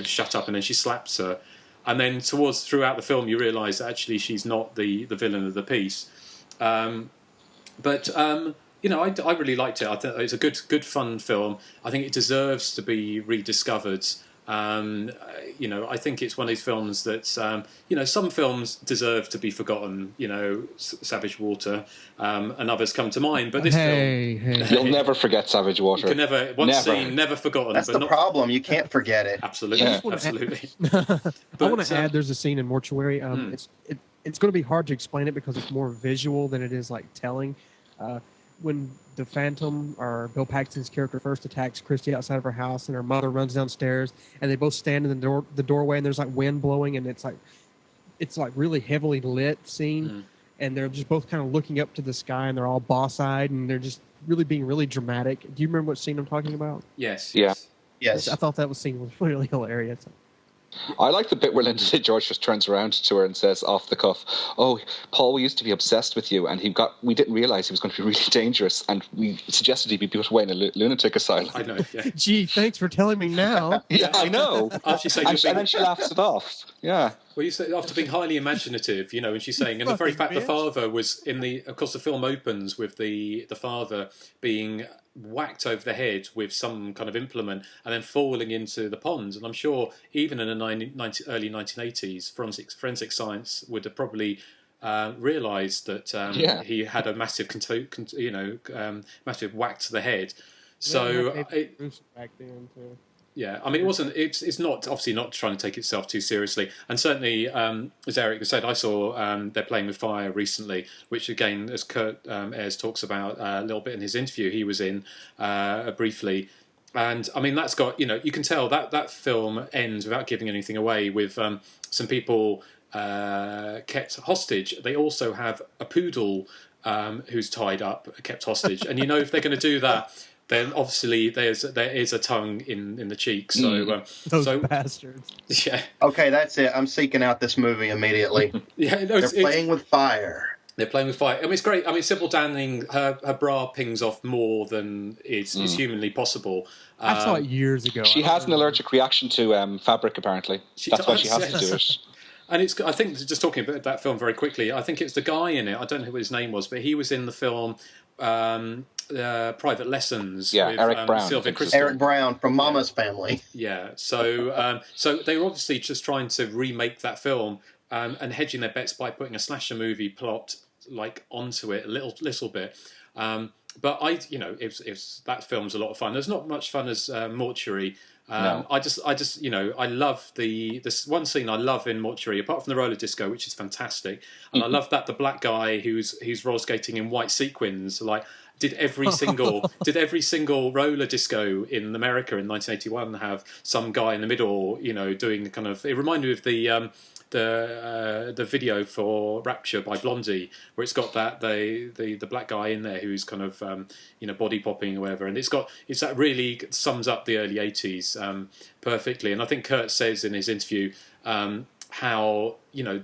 shut up," and then she slaps her. And then throughout the film, you realise that actually she's not the villain of the piece. I really liked it. I thought it's a good fun film. I think it deserves to be rediscovered. I think it's one of these films that, some films deserve to be forgotten. Savage Water, and others come to mind. But this film, you'll never forget Savage Water. You can never. Scene, never forgotten. That's the problem. You can't forget it. Absolutely, absolutely. I want to add. There's a scene in Mortuary. It's going to be hard to explain it because it's more visual than it is like telling. When the Phantom, or Bill Paxton's character, first attacks Christy outside of her house, and her mother runs downstairs, and they both stand in the doorway, and there's like wind blowing, and it's like really heavily lit scene, and they're just both kind of looking up to the sky, and they're all boss-eyed, and they're just really being really dramatic. Do you remember what scene I'm talking about? Yes. Yeah. Yes. I thought that scene was really hilarious. I like the bit where Linda St. George just turns around to her and says off the cuff, "Oh, Paul, we used to be obsessed with you, and we didn't realise he was going to be really dangerous, and we suggested he be put away in a lunatic asylum." I know, yeah. Gee, thanks for telling me now. Yeah, I know. And then she laughs it off. Yeah. Well, you said after being highly imaginative, and she's saying, and the very fact the father was of course, the film opens with the father being whacked over the head with some kind of implement and then falling into the pond. And I'm sure even in the early 1980s, forensic science would have probably realised that he had a massive, massive whack to the head. So back then too. Yeah, I mean, it wasn't. It's not obviously not trying to take itself too seriously, and certainly, as Erik said, I saw they're playing with fire recently, which again, as Kurt Ayers talks about a little bit in his interview, he was in briefly, and I mean that's got you can tell that film ends without giving anything away with some people kept hostage. They also have a poodle who's tied up, kept hostage, and if they're going to do that, then obviously there is a tongue in the cheek. So those bastards. Yeah. Okay, that's it. I'm seeking out this movie immediately. Yeah, they're playing with fire. They're playing with fire. I mean, it's great. I mean, Sybil Danning, her bra pings off more than is humanly possible. I saw it years ago. She has an allergic reaction to fabric, apparently. That's why she has to do it. And I think, just talking about that film very quickly, I think it's the guy in it, I don't know who his name was, but he was in the film Private Lessons with Erik Brown. Sylvia Crystal. Erik Brown from Mama's Family. Yeah, so they were obviously just trying to remake that film and hedging their bets by putting a slasher movie plot onto it a little bit. But that film's a lot of fun. There's not much fun as Mortuary. No. I love this one scene I love in Mortuary, apart from the roller disco, which is fantastic, and I love that the black guy who's roller skating in white sequins, did every single roller disco in America in 1981 have some guy in the middle, doing the kind of. It reminded me of the video for Rapture by Blondie, where it's got the black guy in there who's kind of body popping or whatever, and it's that really sums up the early 80s perfectly. And I think Kurt says in his interview how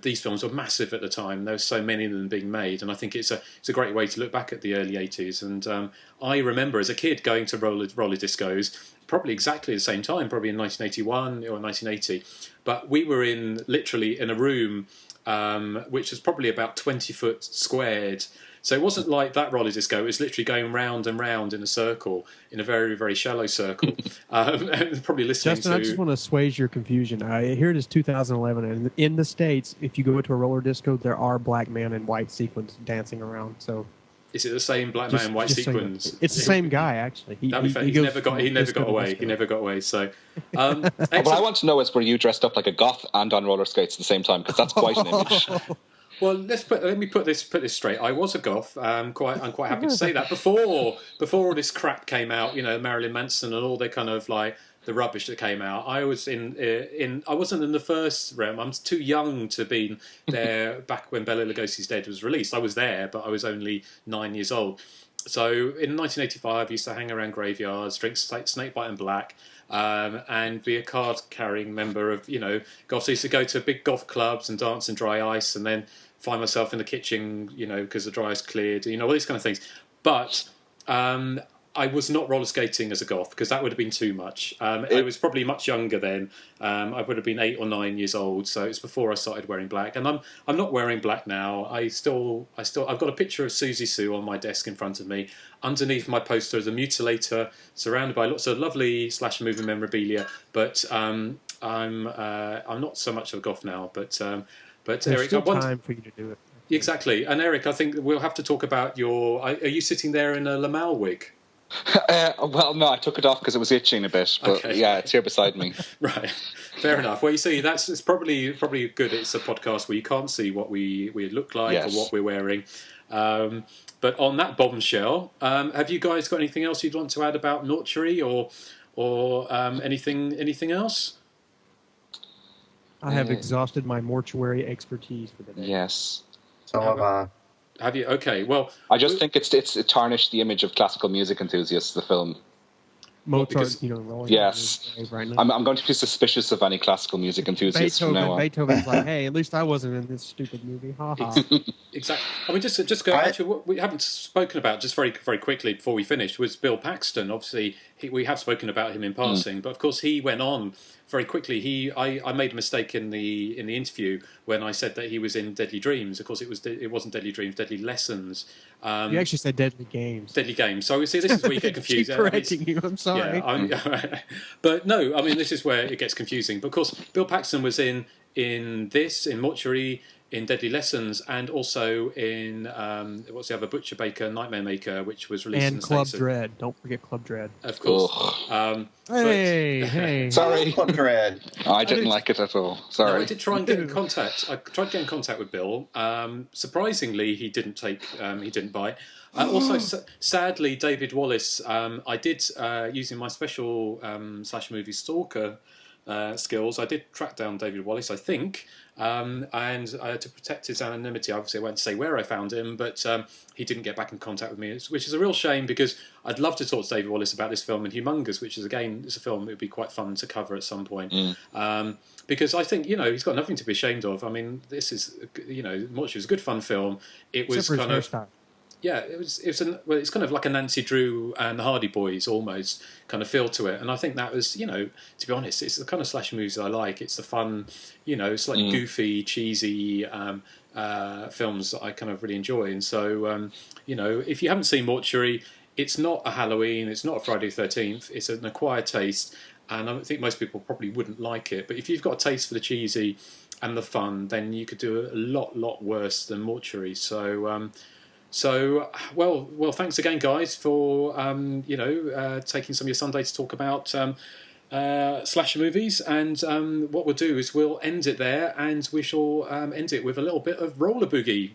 these films were massive at the time. There were so many of them being made, and I think it's a great way to look back at the early 80s. And I remember as a kid going to roller discos, probably exactly the same time, probably in 1981 or 1980. But we were literally in a room which was probably about 20 foot squared. So it wasn't like that roller disco. It was literally going round and round in a circle, in a very, very shallow circle. And probably listening Justin, I just want to assuage your confusion. Here it is 2011, and in the States, if you go to a roller disco, there are black men in white sequins dancing around. So, is it the same black man in white sequins? So it's the same guy, actually. He never got away. So, what I want to know is, were you dressed up like a goth and on roller skates at the same time? Because that's quite an image. Well, let me put this straight. I was a goth. I'm quite happy to say that. Before all this crap came out, Marilyn Manson and all the kind of the rubbish that came out, I was I wasn't in the first realm. I'm too young to be there back when Bela Lugosi's Dead was released. I was there, but I was only 9 years old. So in 1985, I used to hang around graveyards, drink Snakebite and Black, and be a card-carrying member of, goths. I used to go to big goth clubs and dance in dry ice, and then find myself in the kitchen, because the dry ice cleared, all these kind of things. But I was not roller skating as a goth, because that would have been too much. I was probably much younger then. I would have been 8 or 9 years old, so it's before I started wearing black. And I'm not wearing black now. I've got a picture of Susie Sue on my desk in front of me. Underneath my poster is a mutilator, surrounded by lots of lovely slasher movie memorabilia. But I'm not so much of a goth now. But there's Erik, still time for you to do it. Exactly. And Erik, I think we'll have to talk about are you sitting there in a Lamal wig? Well, no, I took it off because it was itching a bit. But okay. Yeah, it's here beside me. Right, fair enough. Well, you see, it's probably good. It's a podcast where you can't see what we look like or what we're wearing. But on that bombshell, have you guys got anything else you'd want to add about Mortuary or anything else? I have exhausted my mortuary expertise for the day. Yes. So have I. Have you? Okay, well... I just think it tarnished the image of classical music enthusiasts, the film. Mozart, rolling. Yes. Right now. I'm going to be suspicious of any classical music enthusiasts from now on. Beethoven's like, hey, at least I wasn't in this stupid movie. Ha ha. Exactly. I mean, just go back to what we haven't spoken about, just very, very quickly before we finish, was Bill Paxton. Obviously, we have spoken about him in passing, but of course he went on very quickly, I made a mistake in the interview when I said that he was in Deadly Dreams. Of course, it wasn't Deadly Dreams, Deadly Lessons. You actually said Deadly Games. Deadly Games. So see, this is where you get confused. Keep correcting you. I'm sorry. Yeah, but no, I mean, this is where it gets confusing. But of course, Bill Paxton was in Mortuary, in Deadly Lessons, and also in what's the other, Butcher Baker, Nightmare Maker, which was released in the Club States. Dread. Don't forget Club Dread. Of course. Hey. Sorry. Club Dread. I didn't like it at all. Sorry. No, I did try and get in contact. I tried to get in contact with Bill. Surprisingly, he didn't bite. Also, sadly, David Wallace. I did using my special slash movie stalker skills. I did track down David Wallace, I think, and to protect his anonymity, obviously I won't say where I found him, but he didn't get back in contact with me, which is a real shame because I'd love to talk to David Wallace about this film, and Humongous, which is a film that would be quite fun to cover at some point. Because I think he's got nothing to be ashamed of. I mean, this is Mortuary is a good fun film. It was kind of. Yeah, it's kind of like a Nancy Drew and the Hardy Boys almost kind of feel to it, and I think that was, to be honest, it's the kind of slasher movies I like. It's the fun, slightly goofy, cheesy films that I kind of really enjoy. And so, if you haven't seen Mortuary, it's not a Halloween, it's not a Friday the 13th. It's an acquired taste, and I think most people probably wouldn't like it. But if you've got a taste for the cheesy and the fun, then you could do a lot worse than Mortuary. So, well, thanks again, guys, for taking some of your Sunday to talk about slasher movies. And what we'll do is we'll end it there, and we shall end it with a little bit of Roller Boogie.